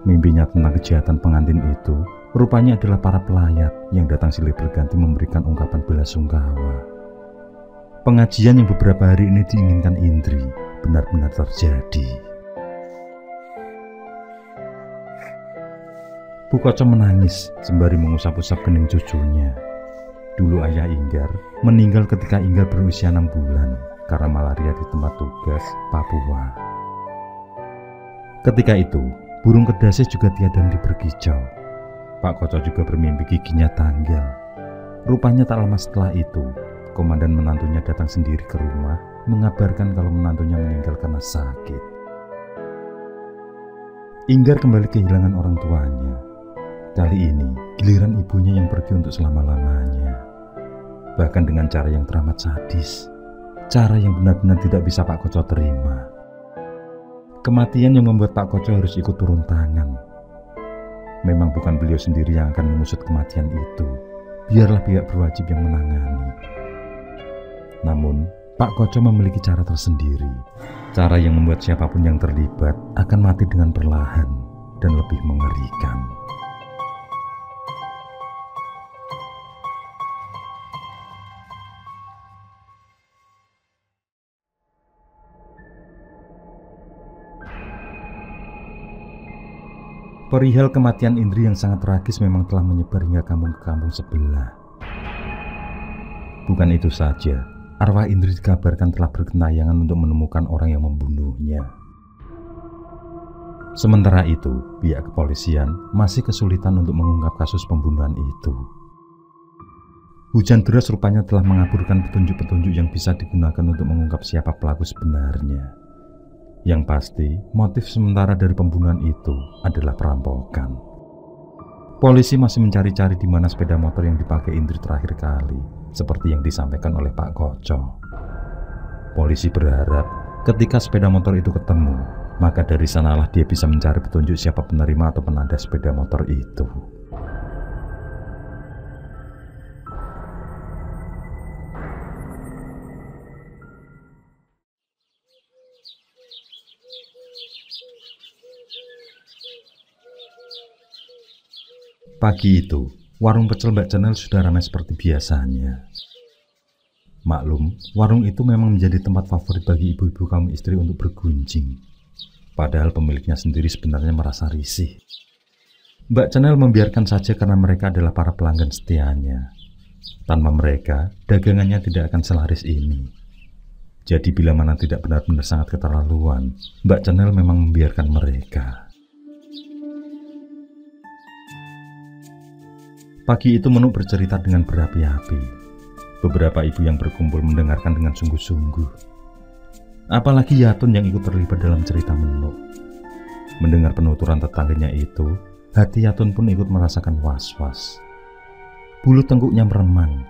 Speaker 1: Mimpinya tentang kejahatan pengantin itu rupanya adalah para pelayat yang datang silih berganti memberikan ungkapan belasungkawa. Pengajian yang beberapa hari ini diinginkan Indri benar-benar terjadi. Bu Koco menangis sembari mengusap-usap kening cucunya. Dulu ayah Inggar meninggal ketika Inggar berusia 6 bulan karena malaria di tempat tugas Papua. Ketika itu, burung kedasih juga tiada yang berkicau. Pak Koco juga bermimpi giginya tanggal. Rupanya tak lama setelah itu, komandan menantunya datang sendiri ke rumah mengabarkan kalau menantunya meninggal karena sakit. Inggar kembali kehilangan orang tuanya. Kali ini, giliran ibunya yang pergi untuk selama-lamanya. Bahkan dengan cara yang teramat sadis. Cara yang benar-benar tidak bisa Pak Koco terima. Kematian yang membuat Pak Koco harus ikut turun tangan. Memang bukan beliau sendiri yang akan mengusut kematian itu. Biarlah pihak berwajib yang menangani. Namun, Pak Koco memiliki cara tersendiri. Cara yang membuat siapapun yang terlibat akan mati dengan perlahan dan lebih mengerikan. Perihal kematian Indri yang sangat tragis memang telah menyebar hingga kampung-kampung sebelah. Bukan itu saja, arwah Indri dikabarkan telah bergentayangan untuk menemukan orang yang membunuhnya. Sementara itu, pihak kepolisian masih kesulitan untuk mengungkap kasus pembunuhan itu. Hujan deras rupanya telah mengaburkan petunjuk-petunjuk yang bisa digunakan untuk mengungkap siapa pelaku sebenarnya. Yang pasti, motif sementara dari pembunuhan itu adalah perampokan. Polisi masih mencari-cari di mana sepeda motor yang dipakai Indri terakhir kali, seperti yang disampaikan oleh Pak Koco. Polisi berharap ketika sepeda motor itu ketemu, maka dari sanalah dia bisa mencari petunjuk siapa penerima atau penanda sepeda motor itu. Pagi itu, warung pecel Mbak Cenel sudah ramai seperti biasanya. Maklum, warung itu memang menjadi tempat favorit bagi ibu-ibu kaum istri untuk bergunjing. Padahal pemiliknya sendiri sebenarnya merasa risih. Mbak Cenel membiarkan saja karena mereka adalah para pelanggan setianya. Tanpa mereka, dagangannya tidak akan selaris ini. Jadi bila mana tidak benar-benar sangat keterlaluan, Mbak Cenel memang membiarkan mereka. Pagi itu Menuk bercerita dengan berapi-api. Beberapa ibu yang berkumpul mendengarkan dengan sungguh-sungguh. Apalagi Yatun yang ikut terlibat dalam cerita Menuk. Mendengar penuturan tetangganya itu, hati Yatun pun ikut merasakan was-was. Bulu tengkuknya meremang.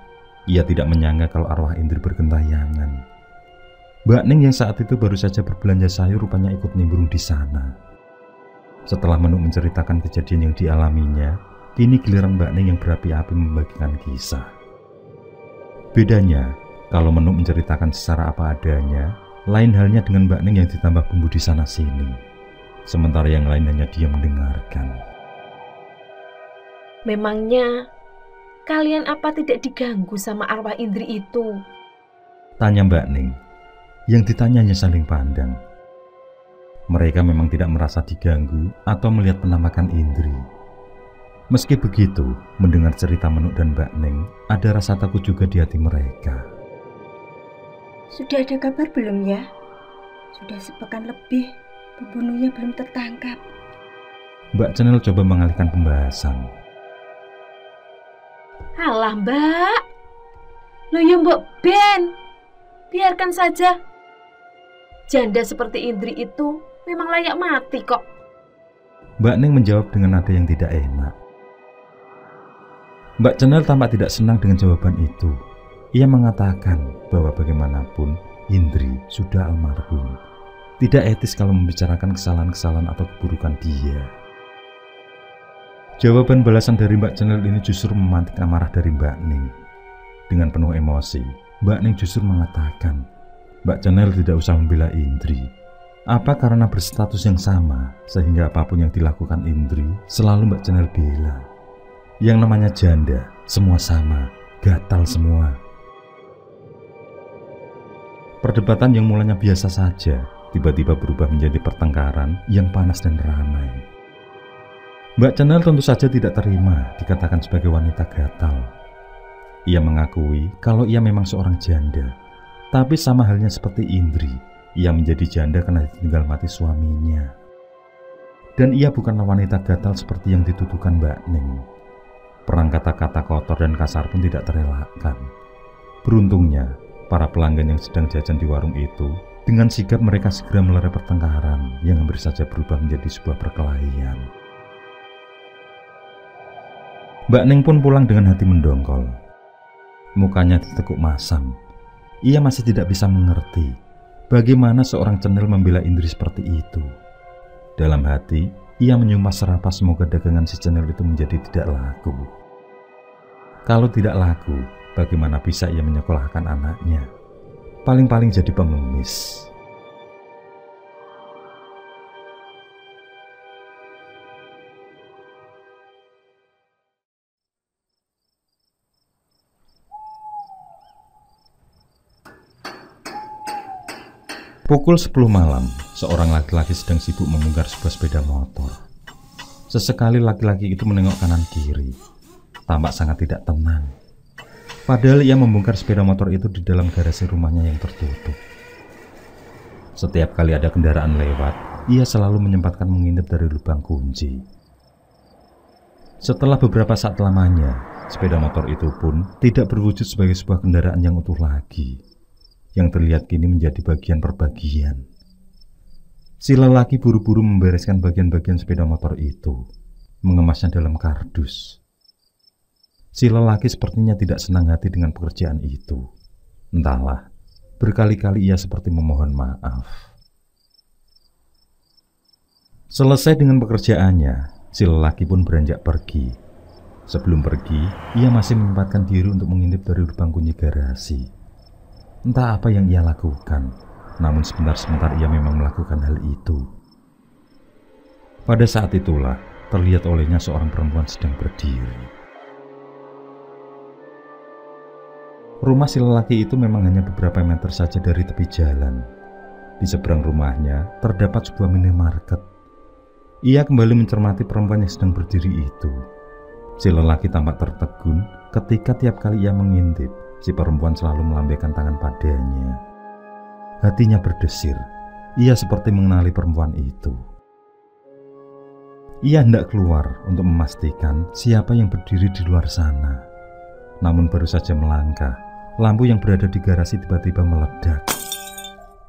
Speaker 1: Ia tidak menyangka kalau arwah Indri bergentayangan. Mbak Ning yang saat itu baru saja berbelanja sayur rupanya ikut nimbrung di sana. Setelah Menuk menceritakan kejadian yang dialaminya, kini giliran Mbak Ning yang berapi-api membagikan kisah. Bedanya, kalau Menuk menceritakan secara apa adanya, lain halnya dengan Mbak Ning yang ditambah bumbu di sana-sini. Sementara yang lain hanya diam mendengarkan.
Speaker 3: Memangnya, kalian apa tidak diganggu sama arwah Indri itu?
Speaker 1: Tanya Mbak Ning. Yang ditanyanya saling pandang. Mereka memang tidak merasa diganggu atau melihat penampakan Indri. Meski begitu, mendengar cerita Menuk dan Mbak Ning, ada rasa takut juga di hati mereka.
Speaker 2: Sudah ada kabar belum ya? Sudah sepekan lebih, pembunuhnya belum tertangkap.
Speaker 1: Mbak Cenel coba mengalihkan pembahasan.
Speaker 3: Alah Mbak, lo ya Mbok Ben, biarkan saja. Janda seperti Indri itu memang layak mati kok.
Speaker 1: Mbak Ning menjawab dengan nada yang tidak enak. Mbak Cenel tampak tidak senang dengan jawaban itu. Ia mengatakan bahwa bagaimanapun Indri sudah almarhum. Tidak etis kalau membicarakan kesalahan-kesalahan atau keburukan dia. Jawaban balasan dari Mbak Cenil ini justru memantik amarah dari Mbak Ning. Dengan penuh emosi, Mbak Ning justru mengatakan, Mbak Cenil tidak usah membela Indri. Apa karena berstatus yang sama, sehingga apapun yang dilakukan Indri, selalu Mbak Cenil bela. Yang namanya janda, semua sama, gatal semua. Perdebatan yang mulanya biasa saja, tiba-tiba berubah menjadi pertengkaran yang panas dan ramai. Mbak Cenil tentu saja tidak terima dikatakan sebagai wanita gatal. Ia mengakui kalau ia memang seorang janda, tapi sama halnya seperti Indri, ia menjadi janda karena ditinggal mati suaminya. Dan ia bukanlah wanita gatal seperti yang dituduhkan Mbak Ning. Perang kata-kata kotor dan kasar pun tidak terelakkan. Beruntungnya, para pelanggan yang sedang jajan di warung itu, dengan sigap mereka segera melerai pertengkaran yang hampir saja berubah menjadi sebuah perkelahian. Mbak Ning pun pulang dengan hati mendongkol. Mukanya ditekuk masam. Ia masih tidak bisa mengerti bagaimana seorang Cenil membela Indri seperti itu. Dalam hati, ia menyumpah serapah semoga dagangan si Cenil itu menjadi tidak laku. Kalau tidak laku, bagaimana bisa ia menyekolahkan anaknya? Paling-paling jadi pengemis. Pukul 10 malam, seorang laki-laki sedang sibuk membongkar sebuah sepeda motor. Sesekali laki-laki itu menengok kanan kiri, tampak sangat tidak tenang. Padahal ia membongkar sepeda motor itu di dalam garasi rumahnya yang tertutup. Setiap kali ada kendaraan lewat, ia selalu menyempatkan menginap dari lubang kunci. Setelah beberapa saat lamanya, sepeda motor itu pun tidak berwujud sebagai sebuah kendaraan yang utuh lagi. Yang terlihat kini menjadi bagian per bagian. Si lelaki buru-buru membereskan bagian-bagian sepeda motor itu, mengemasnya dalam kardus. Si lelaki sepertinya tidak senang hati dengan pekerjaan itu. Entahlah, berkali-kali ia seperti memohon maaf. Selesai dengan pekerjaannya, si lelaki pun beranjak pergi. Sebelum pergi, ia masih menyempatkan diri untuk mengintip dari lubang kunci garasi. Entah apa yang ia lakukan, namun sebentar-sebentar ia memang melakukan hal itu. Pada saat itulah, terlihat olehnya seorang perempuan sedang berdiri. Rumah si lelaki itu memang hanya beberapa meter saja dari tepi jalan. Di seberang rumahnya, terdapat sebuah minimarket. Ia kembali mencermati perempuan yang sedang berdiri itu. Si lelaki tampak tertegun ketika tiap kali ia mengintip, si perempuan selalu melambaikan tangan padanya. Hatinya berdesir. Ia seperti mengenali perempuan itu. Ia hendak keluar untuk memastikan siapa yang berdiri di luar sana. Namun baru saja melangkah, lampu yang berada di garasi tiba-tiba meledak.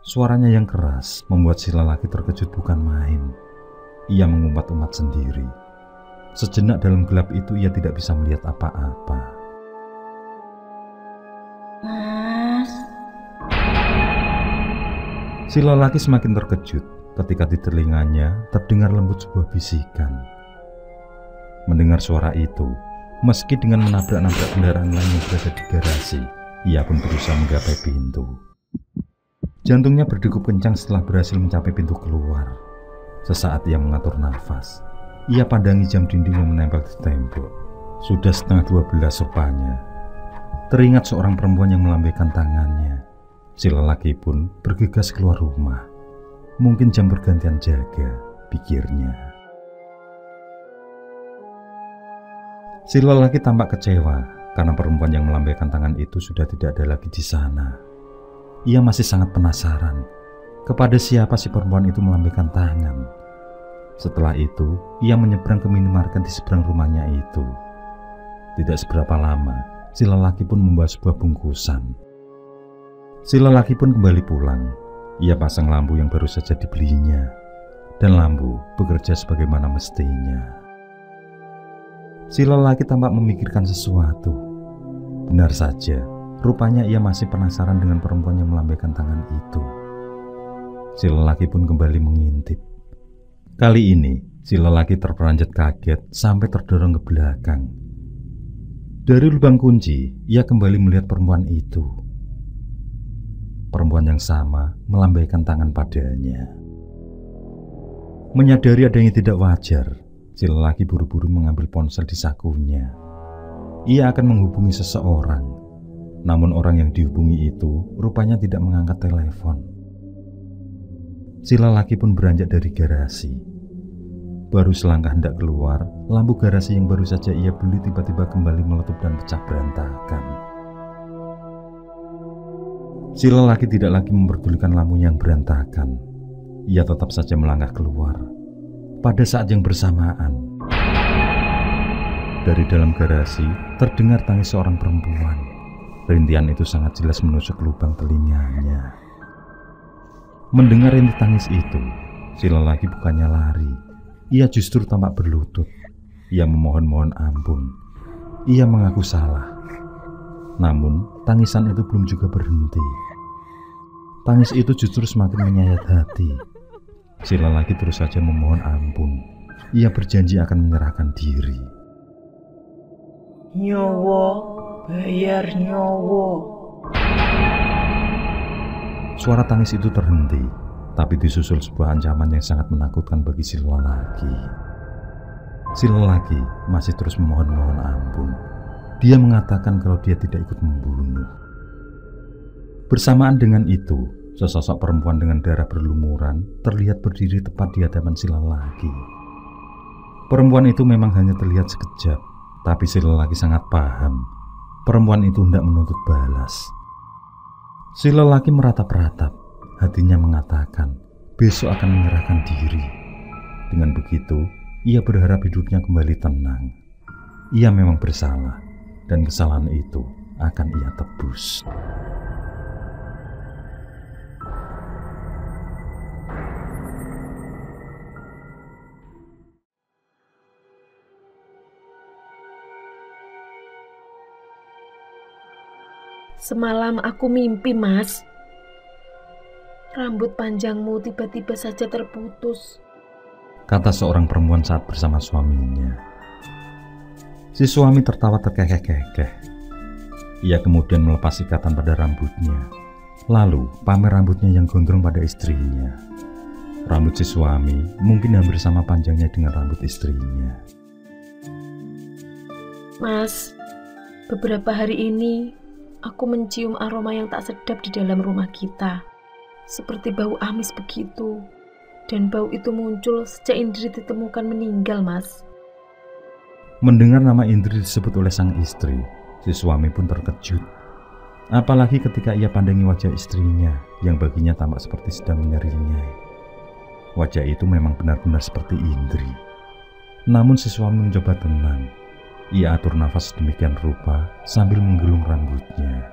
Speaker 1: Suaranya yang keras membuat si lelaki terkejut bukan main. Ia mengumpat-umpat sendiri. Sejenak dalam gelap itu ia tidak bisa melihat apa-apa.
Speaker 2: Mas.
Speaker 1: Si lelaki semakin terkejut ketika di telinganya terdengar lembut sebuah bisikan. Mendengar suara itu, meski dengan menabrak-nabrak kendaraan lain yang berada di garasi, ia pun berusaha menggapai pintu. Jantungnya berdegup kencang setelah berhasil mencapai pintu keluar. Sesaat ia mengatur nafas. Ia pandangi jam dinding yang menempel di tembok. Sudah 11:30 rupanya. Teringat seorang perempuan yang melambaikan tangannya. Si lelaki pun bergegas keluar rumah. Mungkin jam bergantian jaga, pikirnya. Si lelaki tampak kecewa karena perempuan yang melambaikan tangan itu sudah tidak ada lagi di sana. Ia masih sangat penasaran kepada siapa si perempuan itu melambaikan tangan. Setelah itu, ia menyeberang ke minimarket di seberang rumahnya itu. Tidak seberapa lama, si lelaki pun membawa sebuah bungkusan. Si lelaki pun kembali pulang. Ia pasang lampu yang baru saja dibelinya, dan lampu bekerja sebagaimana mestinya. Si lelaki tampak memikirkan sesuatu. Benar saja, rupanya ia masih penasaran dengan perempuan yang melambaikan tangan itu. Si lelaki pun kembali mengintip. Kali ini, Si lelaki terperanjat kaget sampai terdorong ke belakang. Dari lubang kunci, ia kembali melihat perempuan itu. Perempuan yang sama melambaikan tangan padanya. Menyadari adanya tidak wajar, si lelaki buru-buru mengambil ponsel di sakunya. Ia akan menghubungi seseorang, namun orang yang dihubungi itu rupanya tidak mengangkat telepon. Si lelaki pun beranjak dari garasi. Baru selangkah hendak keluar, lampu garasi yang baru saja ia beli tiba-tiba kembali meletup dan pecah berantakan. Si lelaki tidak lagi memperdulikan lampunya yang berantakan. Ia tetap saja melangkah keluar. Pada saat yang bersamaan, dari dalam garasi terdengar tangis seorang perempuan. Rintihan itu sangat jelas menusuk lubang telinganya. Mendengar rintik tangis itu, si lelaki bukannya lari. Ia justru tampak berlutut. Ia memohon-mohon ampun. Ia mengaku salah. Namun, tangisan itu belum juga berhenti. Tangis itu justru semakin menyayat hati. Si lelaki terus saja memohon ampun. Ia berjanji akan menyerahkan diri.
Speaker 4: Nyowo, bayar nyowo.
Speaker 1: Suara tangis itu terhenti. Tapi disusul sebuah ancaman yang sangat menakutkan bagi si lelaki. Si lelaki masih terus memohon-mohon ampun. Dia mengatakan kalau dia tidak ikut membunuh. Bersamaan dengan itu, sesosok perempuan dengan darah berlumuran terlihat berdiri tepat di hadapan si lelaki. Perempuan itu memang hanya terlihat sekejap, tapi si lelaki sangat paham. Perempuan itu hendak menuntut balas. Si lelaki meratap-ratap. Hatinya mengatakan besok akan menyerahkan diri. Dengan begitu, ia berharap hidupnya kembali tenang. Ia memang bersalah, dan kesalahan itu akan ia tebus.
Speaker 3: Semalam aku mimpi, Mas. Rambut panjangmu tiba-tiba saja terputus,
Speaker 1: kata seorang perempuan saat bersama suaminya. Si suami tertawa terkekeh-kekeh. Ia kemudian melepas ikatan pada rambutnya, lalu pamer rambutnya yang gondrong pada istrinya. Rambut si suami mungkin hampir sama panjangnya dengan rambut istrinya.
Speaker 3: Mas, beberapa hari ini aku mencium aroma yang tak sedap di dalam rumah kita. Seperti bau amis begitu. Dan bau itu muncul sejak Indri ditemukan meninggal, Mas.
Speaker 1: Mendengar nama Indri disebut oleh sang istri, si suami pun terkejut. Apalagi ketika ia pandangi wajah istrinya yang baginya tampak seperti sedang menyeringai. Wajah itu memang benar-benar seperti Indri. Namun si suami mencoba tenang. Ia atur nafas demikian rupa sambil menggelung rambutnya.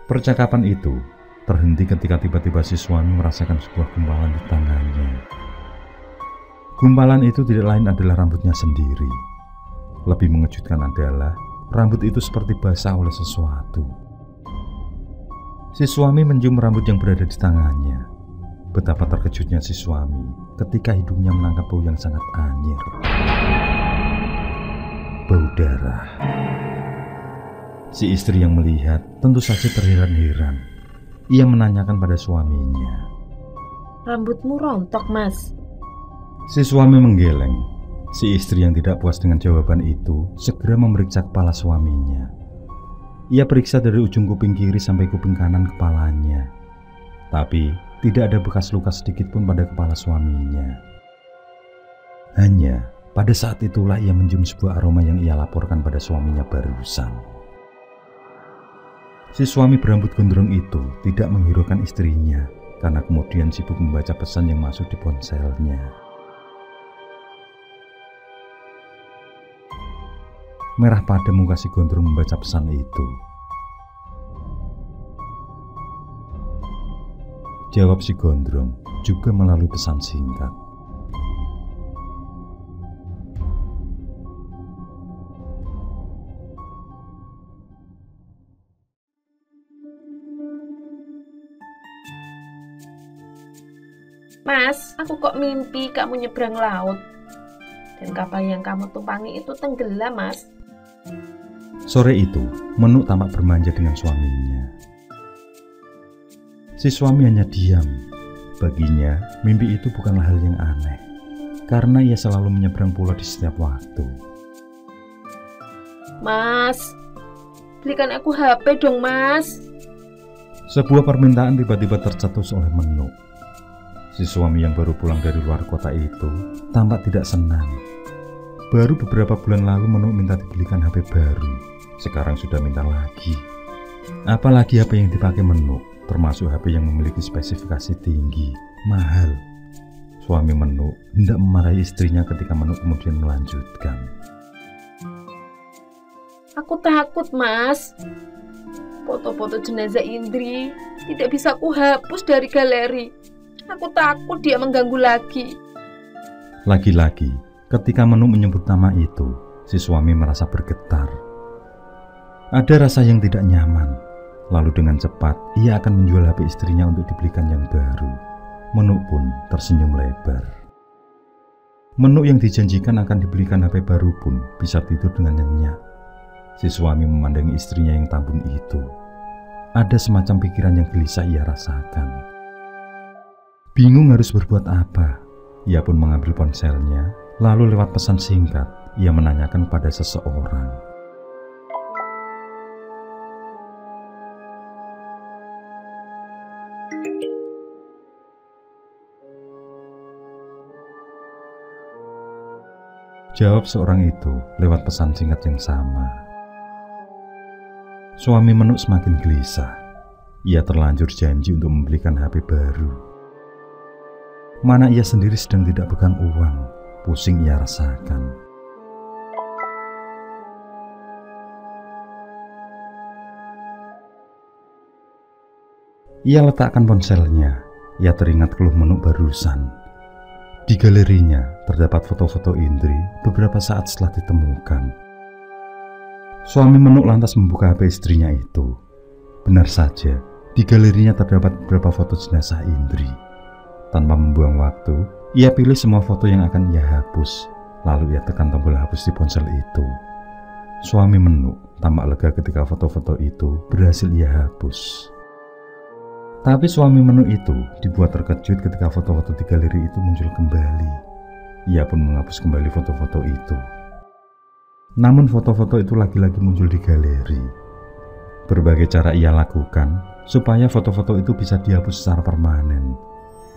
Speaker 1: Percakapan itu terhenti ketika tiba-tiba si suami merasakan sebuah gumpalan di tangannya. Gumpalan itu tidak lain adalah rambutnya sendiri. Lebih mengejutkan adalah rambut itu seperti basah oleh sesuatu. Si suami mencium rambut yang berada di tangannya. Betapa terkejutnya si suami ketika hidungnya menangkap bau yang sangat anyir. Bau darah. Si istri yang melihat tentu saja terheran-heran. Ia menanyakan pada suaminya.
Speaker 3: Rambutmu rontok, Mas.
Speaker 1: Si suami menggeleng. Si istri yang tidak puas dengan jawaban itu segera memeriksa kepala suaminya. Ia periksa dari ujung kuping kiri sampai kuping kanan kepalanya. Tapi tidak ada bekas luka sedikit pun pada kepala suaminya. Hanya pada saat itulah ia mencium sebuah aroma yang ia laporkan pada suaminya barusan. Si suami berambut gondrong itu tidak menghiraukan istrinya karena kemudian sibuk membaca pesan yang masuk di ponselnya. Merah pada muka si gondrong membaca pesan itu. Jawab si gondrong juga melalui pesan singkat.
Speaker 3: Mas, aku kok mimpi kamu nyebrang laut. Dan kapal yang kamu tumpangi itu tenggelam, Mas.
Speaker 1: Sore itu, Menuk tampak bermanja dengan suaminya. Si suami hanya diam. Baginya, mimpi itu bukanlah hal yang aneh, karena ia selalu menyeberang pulau di setiap waktu.
Speaker 3: Mas, belikan aku HP dong, Mas.
Speaker 1: Sebuah permintaan tiba-tiba tercetus oleh Menuk. Si suami yang baru pulang dari luar kota itu tampak tidak senang. Baru beberapa bulan lalu Menuk minta dibelikan HP baru. Sekarang sudah minta lagi. Apalagi HP yang dipakai Menuk, termasuk HP yang memiliki spesifikasi tinggi, mahal. Suami Menuk hendak memarahi istrinya ketika Menuk kemudian melanjutkan.
Speaker 3: Aku takut, Mas. Foto-foto jenazah Indri tidak bisa aku hapus dari galeri. Aku takut dia mengganggu lagi.
Speaker 1: Lagi-lagi, ketika Menuk menyebut nama itu, si suami merasa bergetar. Ada rasa yang tidak nyaman. Lalu dengan cepat, ia akan menjual HP istrinya untuk dibelikan yang baru. Menuk pun tersenyum lebar. Menuk yang dijanjikan akan dibelikan HP baru pun bisa tidur dengan nyenyak. Si suami memandangi istrinya yang tambun itu. Ada semacam pikiran yang gelisah ia rasakan. Bingung harus berbuat apa, ia pun mengambil ponselnya, lalu lewat pesan singkat, ia menanyakan pada seseorang. Jawab seorang itu lewat pesan singkat yang sama. Suami Menuk semakin gelisah. Ia terlanjur janji untuk membelikan HP baru. Mana ia sendiri sedang tidak pegang uang, pusing ia rasakan. Ia letakkan ponselnya. Ia teringat keluh Menuk barusan. Di galerinya terdapat foto-foto Indri beberapa saat setelah ditemukan. Suami Menuk lantas membuka HP istrinya itu. Benar saja, di galerinya terdapat beberapa foto jenazah Indri. Tanpa membuang waktu, ia pilih semua foto yang akan ia hapus. Lalu ia tekan tombol hapus di ponsel itu. Suami Menuk tampak lega ketika foto-foto itu berhasil ia hapus. Tapi suami Menuk itu dibuat terkejut ketika foto-foto di galeri itu muncul kembali. Ia pun menghapus kembali foto-foto itu. Namun foto-foto itu lagi-lagi muncul di galeri. Berbagai cara ia lakukan supaya foto-foto itu bisa dihapus secara permanen.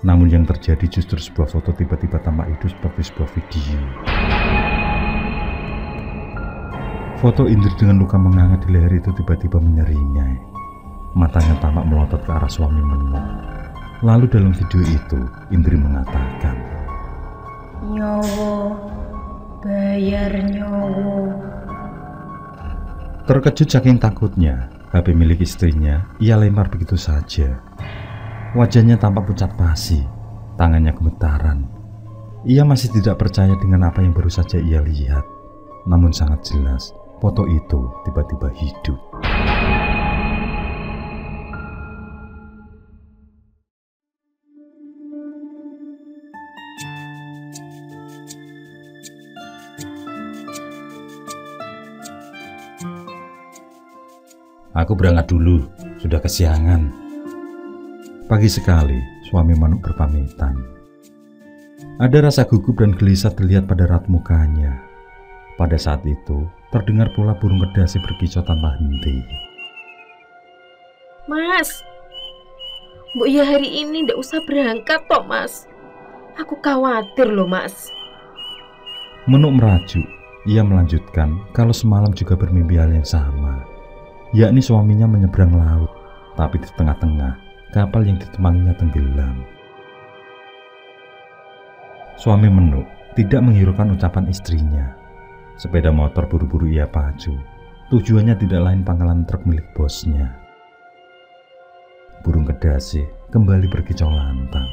Speaker 1: Namun yang terjadi justru sebuah foto tiba-tiba tampak hidup seperti sebuah video. Foto Indri dengan luka menganga di leher itu tiba-tiba menyeringai. Matanya tampak melotot ke arah suami Menuk. Lalu dalam video itu, Indri mengatakan,
Speaker 2: "Nyowo, bayar nyowo."
Speaker 1: Terkejut saking takutnya, HP milik istrinya ia lempar begitu saja. Wajahnya tampak pucat pasi, tangannya gemetaran. Ia masih tidak percaya dengan apa yang baru saja ia lihat. Namun sangat jelas, foto itu tiba-tiba hidup. Aku berangkat dulu, sudah kesiangan. Pagi sekali, suami Menuk berpamitan. Ada rasa gugup dan gelisah terlihat pada raut mukanya. Pada saat itu, terdengar pula burung kedasi berkicau tanpa henti.
Speaker 3: Mas, Mbok ya hari ini ndak usah berangkat toh, Mas. Aku khawatir loh, Mas.
Speaker 1: Menuk merajuk. Ia melanjutkan kalau semalam juga bermimpi hal yang sama, yakni suaminya menyeberang laut, tapi di tengah-tengah kapal yang ditumpanginya tenggelam. Suami Menuk tidak menghiraukan ucapan istrinya. Sepeda motor buru-buru ia pacu. Tujuannya tidak lain pangkalan truk milik bosnya. Burung kedasi kembali berkicau lantang.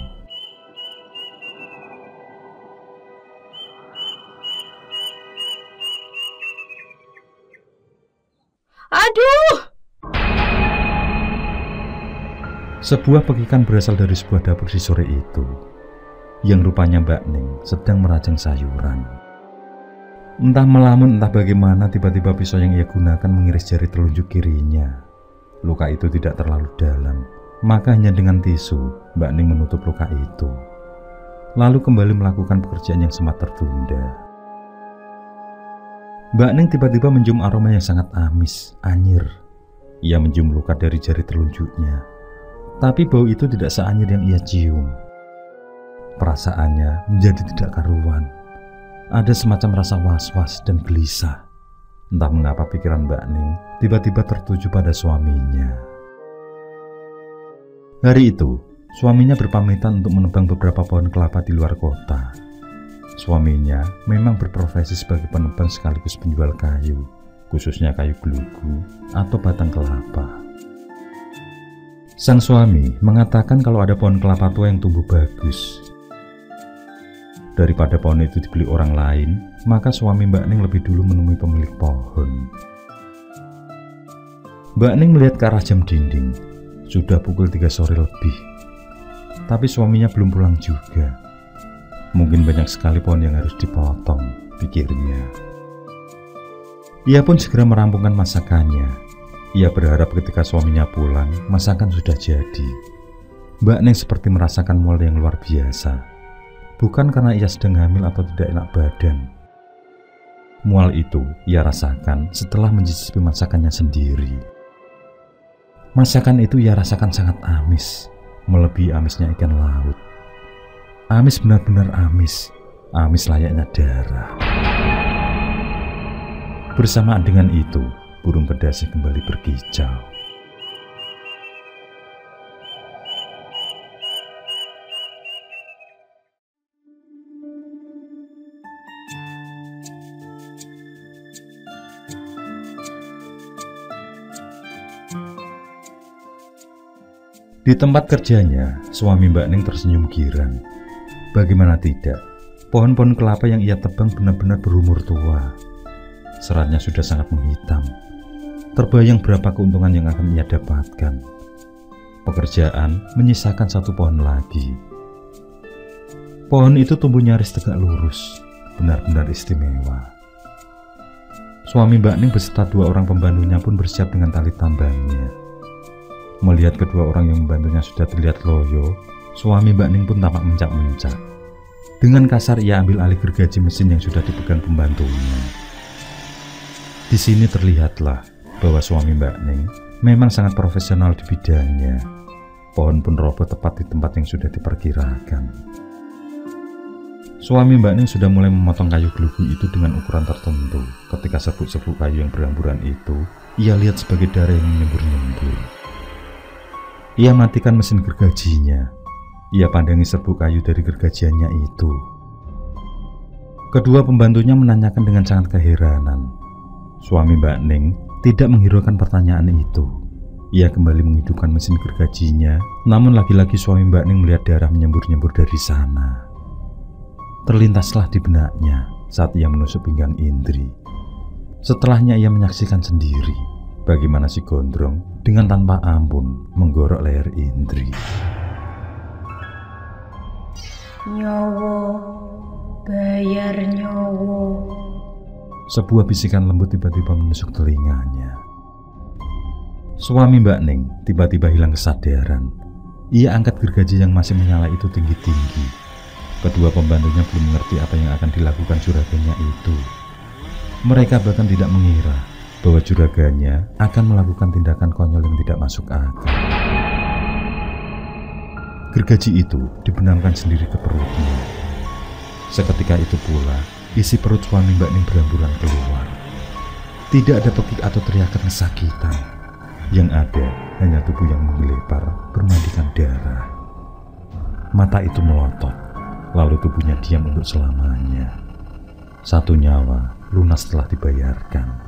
Speaker 3: Aduh!
Speaker 1: Sebuah pekikan berasal dari sebuah dapur di sore itu. yang rupanya Mbak Ning sedang merajang sayuran. Entah melamun entah bagaimana, tiba-tiba pisau yang ia gunakan mengiris jari telunjuk kirinya. Luka itu tidak terlalu dalam, maka hanya dengan tisu Mbak Ning menutup luka itu, lalu kembali melakukan pekerjaan yang sempat tertunda. Mbak Ning tiba-tiba mencium aroma yang sangat amis, anyir. Ia mencium luka dari jari telunjuknya, tapi bau itu tidak seanyir yang ia cium. Perasaannya menjadi tidak karuan. Ada semacam rasa was-was dan gelisah. Entah mengapa pikiran Mbak Ning tiba-tiba tertuju pada suaminya. Hari itu, suaminya berpamitan untuk menebang beberapa pohon kelapa di luar kota. Suaminya memang berprofesi sebagai penebang sekaligus penjual kayu, khususnya kayu gelugu atau batang kelapa. Sang suami mengatakan kalau ada pohon kelapa tua yang tumbuh bagus. Daripada pohon itu dibeli orang lain, maka suami Mbak Ning lebih dulu menemui pemilik pohon. Mbak Ning melihat ke arah jam dinding. Sudah pukul 3 sore lebih. Tapi suaminya belum pulang juga. Mungkin banyak sekali pohon yang harus dipotong, pikirnya. Ia pun segera merampungkan masakannya. Ia berharap ketika suaminya pulang, masakan sudah jadi. Mbak Ning seperti merasakan mual yang luar biasa. Bukan karena ia sedang hamil atau tidak enak badan. Mual itu ia rasakan setelah mencicipi masakannya sendiri. Masakan itu ia rasakan sangat amis, melebihi amisnya ikan laut. Amis benar-benar amis, amis layaknya darah. Bersamaan dengan itu, burung kedasih kembali berkicau. Di tempat kerjanya, suami Mbak Ning tersenyum girang. Bagaimana tidak, pohon-pohon kelapa yang ia tebang benar-benar berumur tua. Seratnya sudah sangat menghitam. Terbayang berapa keuntungan yang akan ia dapatkan. Pekerjaan menyisakan satu pohon lagi. Pohon itu tumbuh nyaris tegak lurus, benar-benar istimewa. Suami Mbak Ning beserta 2 orang pembantunya pun bersiap dengan tali tambangnya. Melihat kedua orang yang membantunya sudah terlihat loyo, suami Mbak Ning pun tampak mencak-mencak. Dengan kasar ia ambil alih gergaji mesin yang sudah dipegang pembantunya. Di sini terlihatlah bahwa suami Mbak Ning memang sangat profesional di bidangnya. Pohon pun roboh tepat di tempat yang sudah diperkirakan. Suami Mbak Ning sudah mulai memotong kayu gelugu itu dengan ukuran tertentu. Ketika serbuk-serbuk kayu yang berhamburan itu, ia lihat sebagai darah yang menyembur-nyembur. Ia matikan mesin gergajinya. Ia pandangi serbuk kayu dari gergajiannya itu. Kedua pembantunya menanyakan dengan sangat keheranan. Suami Mbak Ning tidak menghiraukan pertanyaan itu. Ia kembali menghidupkan mesin gergajinya, namun lagi-lagi suami Mbak Ning melihat darah menyembur-nyembur dari sana. Terlintaslah di benaknya saat ia menusuk pinggang Indri. Setelahnya ia menyaksikan sendiri bagaimana si gondrong dengan tanpa ampun menggorok leher Indri.
Speaker 2: Nyowo, bayar nyowo.
Speaker 1: Sebuah bisikan lembut tiba-tiba menusuk telinganya. Suami Mbak Ning tiba-tiba hilang kesadaran. Ia angkat gergaji yang masih menyala itu tinggi-tinggi. Kedua pembantunya belum mengerti apa yang akan dilakukan juragannya itu. Mereka bahkan tidak mengira bahwa juragannya akan melakukan tindakan konyol yang tidak masuk akal. Gergaji itu dibenamkan sendiri ke perutnya. Seketika itu pula, isi perut suami Mbak Ning berhamburan keluar. Tidak ada pekik atau teriakan kesakitan. Yang ada hanya tubuh yang menggelepar, bermandikan darah. Mata itu melotot, lalu tubuhnya diam untuk selamanya. Satu nyawa lunas telah dibayarkan.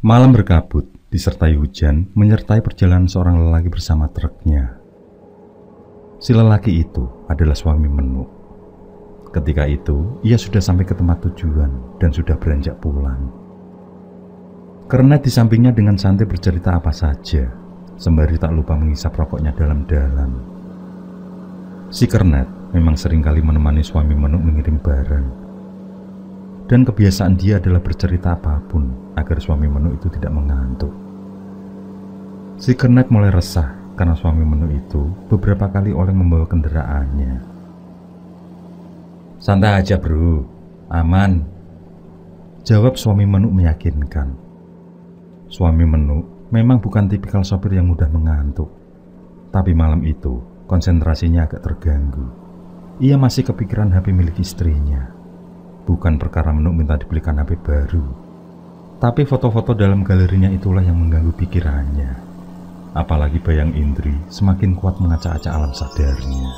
Speaker 1: Malam berkabut, disertai hujan, menyertai perjalanan seorang lelaki bersama truknya. Si lelaki itu adalah suami Menuk. Ketika itu, ia sudah sampai ke tempat tujuan dan sudah beranjak pulang. Kernet di sampingnya dengan santai bercerita apa saja, sembari tak lupa menghisap rokoknya dalam-dalam. Si Kernet memang seringkali menemani suami Menuk mengirim barang. Dan kebiasaan dia adalah bercerita apapun agar suami Menuk itu tidak mengantuk. Si Kernet mulai resah karena suami Menuk itu beberapa kali oleng membawa kendaraannya. "Santai aja bro, aman," jawab suami Menuk meyakinkan. Suami Menuk memang bukan tipikal sopir yang mudah mengantuk. Tapi malam itu konsentrasinya agak terganggu. Ia masih kepikiran HP milik istrinya. Bukan perkara Menuk minta dibelikan HP baru, tapi foto-foto dalam galerinya itulah yang mengganggu pikirannya. Apalagi bayang Indri semakin kuat mengacak-acak alam sadarnya.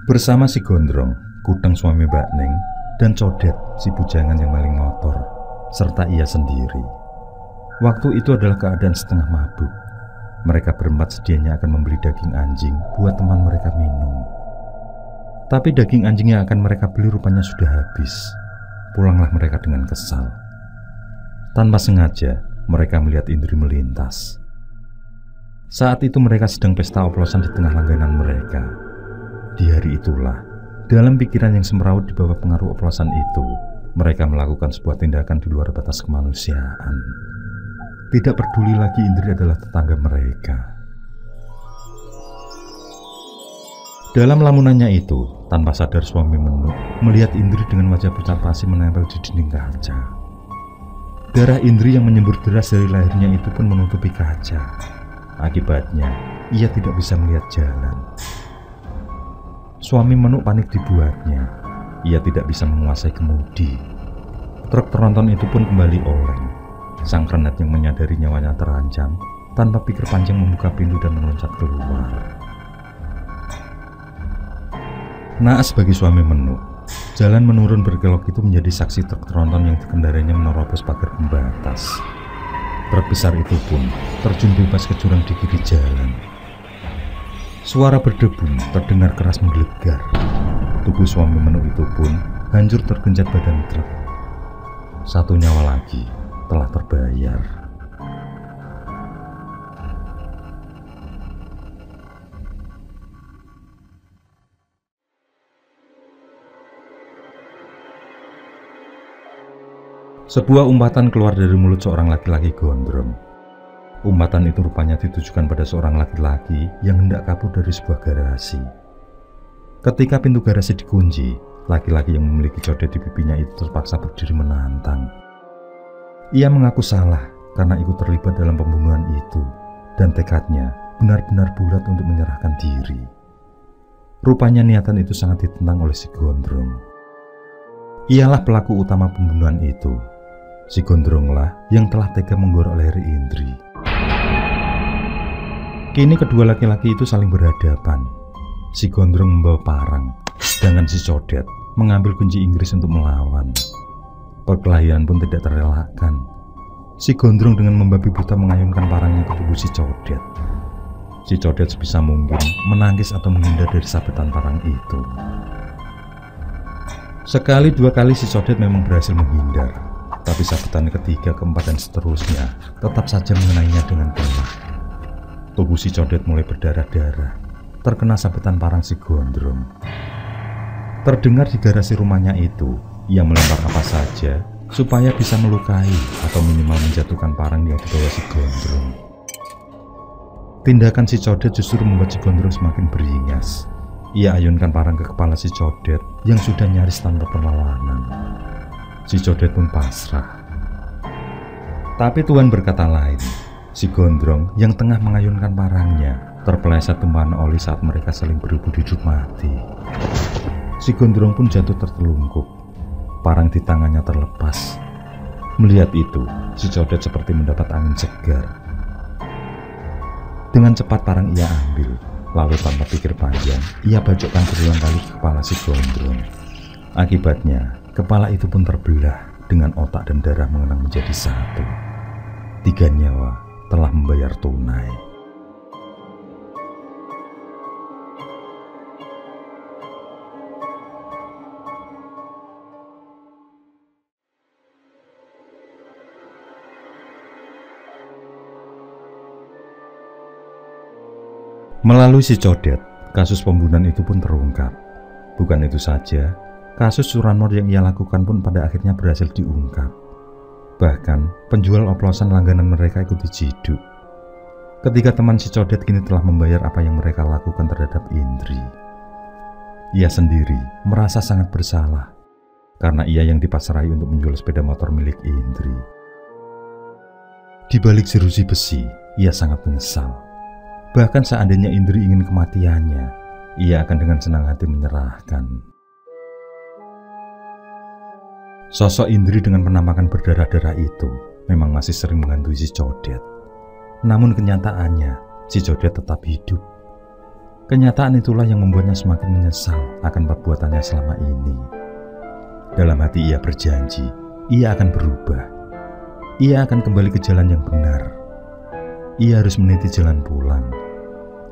Speaker 1: Bersama si Gondrong, Kudang suami Mbak Neng, dan Codet si bujangan yang maling motor, serta ia sendiri. Waktu itu adalah keadaan setengah mabuk. Mereka berempat sedianya akan membeli daging anjing buat teman mereka minum. Tapi daging anjing yang akan mereka beli rupanya sudah habis. Pulanglah mereka dengan kesal. Tanpa sengaja, mereka melihat Indri melintas. Saat itu mereka sedang pesta oplosan di tengah langganan mereka. Di hari itulah, dalam pikiran yang semeraut di bawah pengaruh oplosan itu, mereka melakukan sebuah tindakan di luar batas kemanusiaan. Tidak peduli lagi Indri adalah tetangga mereka. Dalam lamunannya itu, tanpa sadar suami Menuk melihat Indri dengan wajah pucat pasi menempel di dinding kaca. Darah Indri yang menyembur deras dari lehernya itu pun menutupi kaca. Akibatnya, ia tidak bisa melihat jalan. Suami Menuk panik dibuatnya. Ia tidak bisa menguasai kemudi. Truk tronton itu pun kembali oleng. Sang Kernet yang menyadari nyawanya terancam, tanpa pikir panjang membuka pintu dan meloncat keluar. Naas bagi suami Menuk, jalan menurun berkelok itu menjadi saksi truk tronton yang dikendarainya menerobos pagar pembatas. Truk besar itu pun terjun bebas ke jurang di kiri jalan. Suara berdebu terdengar keras menggelegar. Tubuh suami Menuk itu pun hancur tergenjat badan truk. Satu nyawa lagi telah terbayar. Sebuah umpatan keluar dari mulut seorang laki-laki gondrong. Umpatan itu rupanya ditujukan pada seorang laki-laki yang hendak kabur dari sebuah garasi. Ketika pintu garasi dikunci, laki-laki yang memiliki codet di pipinya itu terpaksa berdiri menantang. Ia mengaku salah karena ikut terlibat dalam pembunuhan itu, dan tekadnya benar-benar bulat untuk menyerahkan diri. Rupanya niatan itu sangat ditentang oleh si Gondrong. Ialah pelaku utama pembunuhan itu. Si Gondronglah yang telah tega menggorok leher Indri. Kini kedua laki-laki itu saling berhadapan. Si Gondrong membawa parang, sedangkan si Codet mengambil kunci Inggris untuk melawan. Perkelahian pun tidak terelakkan. Si Gondrong dengan membabi buta mengayunkan parangnya ke tubuh si Codet. Si Codet sebisa mungkin menangkis atau menghindar dari sabetan parang itu. Sekali dua kali si Codet memang berhasil menghindar, tapi sabetan ketiga, keempat, dan seterusnya tetap saja mengenainya dengan telak. Tubuh si Codet mulai berdarah-darah, terkena sabetan parang si Gondrong. Terdengar di garasi rumahnya itu, ia melempar apa saja supaya bisa melukai atau minimal menjatuhkan parang yang dibawa si Gondrong. Tindakan si Codet justru membuat si Gondrong semakin beringas. Ia ayunkan parang ke kepala si Codet yang sudah nyaris tanpa perlawanan. Si Codet pun pasrah. Tapi Tuhan berkata lain. Si Gondrong yang tengah mengayunkan parangnya terpeleset tumpahan oli saat mereka saling berebut hidup mati. Si Gondrong pun jatuh tertelungkup. Parang di tangannya terlepas. Melihat itu, si Codet seperti mendapat angin segar. Dengan cepat parang ia ambil, lalu tanpa pikir panjang, ia bacokkan berulang kali ke kepala si Gondrong. Akibatnya, kepala itu pun terbelah dengan otak dan darah mengenang menjadi satu. 3 nyawa telah membayar tunai. Melalui si Codet, kasus pembunuhan itu pun terungkap. Bukan itu saja, kasus curanmor yang ia lakukan pun pada akhirnya berhasil diungkap. Bahkan, penjual oplosan langganan mereka ikut diciduk. Ketika teman si Codet kini telah membayar apa yang mereka lakukan terhadap Indri. Ia sendiri merasa sangat bersalah, karena ia yang dipasrai untuk menjual sepeda motor milik Indri. Di balik jeruji besi, ia sangat menyesal. Bahkan seandainya Indri ingin kematiannya, ia akan dengan senang hati menyerahkan. Sosok Indri dengan penampakan berdarah-darah itu memang masih sering menghantui si Codet. Namun kenyataannya, si Codet tetap hidup. Kenyataan itulah yang membuatnya semakin menyesal akan perbuatannya selama ini. Dalam hati ia berjanji, ia akan berubah. Ia akan kembali ke jalan yang benar. Ia harus meniti jalan pulang.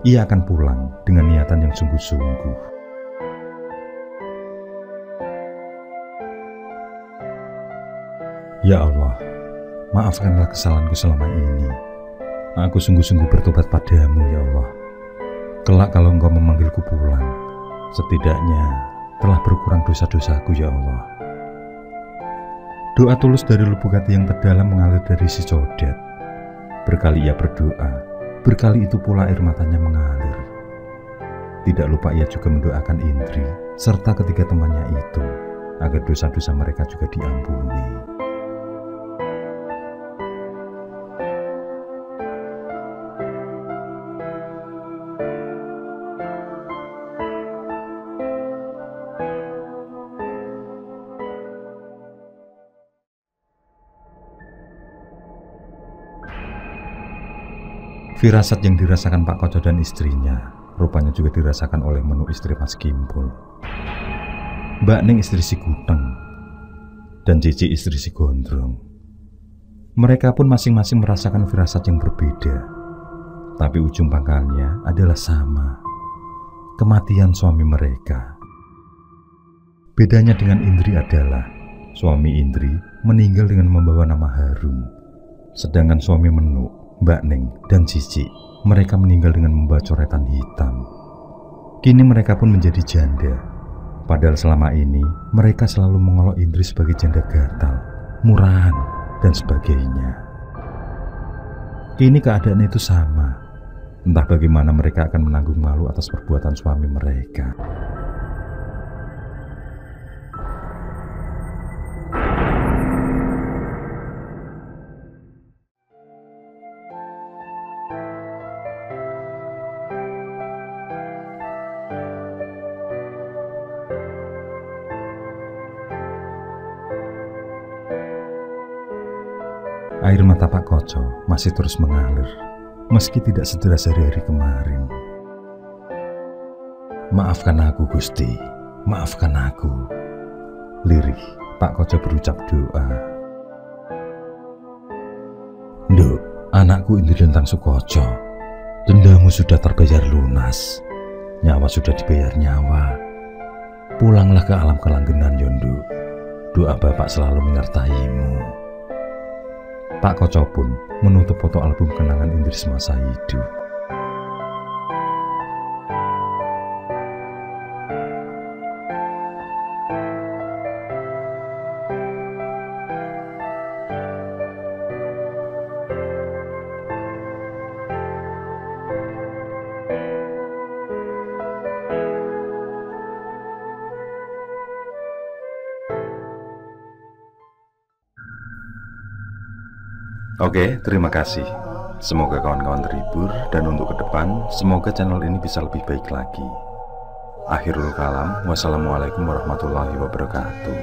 Speaker 1: Ia akan pulang dengan niatan yang sungguh-sungguh. Ya Allah, maafkanlah kesalahanku selama ini. Aku sungguh-sungguh bertobat padamu, ya Allah. Kelak kalau Engkau memanggilku pulang, setidaknya telah berkurang dosa-dosaku, ya Allah. Doa tulus dari lubuk hati yang terdalam mengalir dari si Codet. Berkali ia berdoa, berkali itu pula air matanya mengalir. Tidak lupa ia juga mendoakan Indri serta ketiga temannya itu agar dosa-dosa mereka juga diampuni. Firasat yang dirasakan Pak Koco dan istrinya rupanya juga dirasakan oleh Menu istri Mas Kimpul, Mbak Ning istri si Kuteng, dan Cici istri si Gondrong. Mereka pun masing-masing merasakan firasat yang berbeda, tapi ujung pangkalnya adalah sama, kematian suami mereka. Bedanya dengan Indri adalah suami Indri meninggal dengan membawa nama harum, sedangkan suami Menu, Mbak Ning dan Cici, mereka meninggal dengan membawa coretan hitam. Kini mereka pun menjadi janda. Padahal selama ini mereka selalu mengolok Indri sebagai janda gatal, murahan, dan sebagainya. Kini keadaan itu sama. Entah bagaimana mereka akan menanggung malu atas perbuatan suami mereka. Air mata Pak Koco masih terus mengalir, meski tidak sederas hari-hari kemarin. Maafkan aku Gusti, maafkan aku. Lirih, Pak Koco berucap doa. Nduk, anakku Indri Dentang Sukoco, dendamu sudah terbayar lunas, nyawa sudah dibayar nyawa. Pulanglah ke alam kelanggenan Yondu. Doa Bapak selalu menyertaimu. Pak Koco pun menutup foto album kenangan Indri semasa hidup. Oke, terima kasih. Semoga kawan-kawan terhibur, dan untuk ke depan, semoga channel ini bisa lebih baik lagi. Akhirul kalam, wassalamualaikum warahmatullahi wabarakatuh.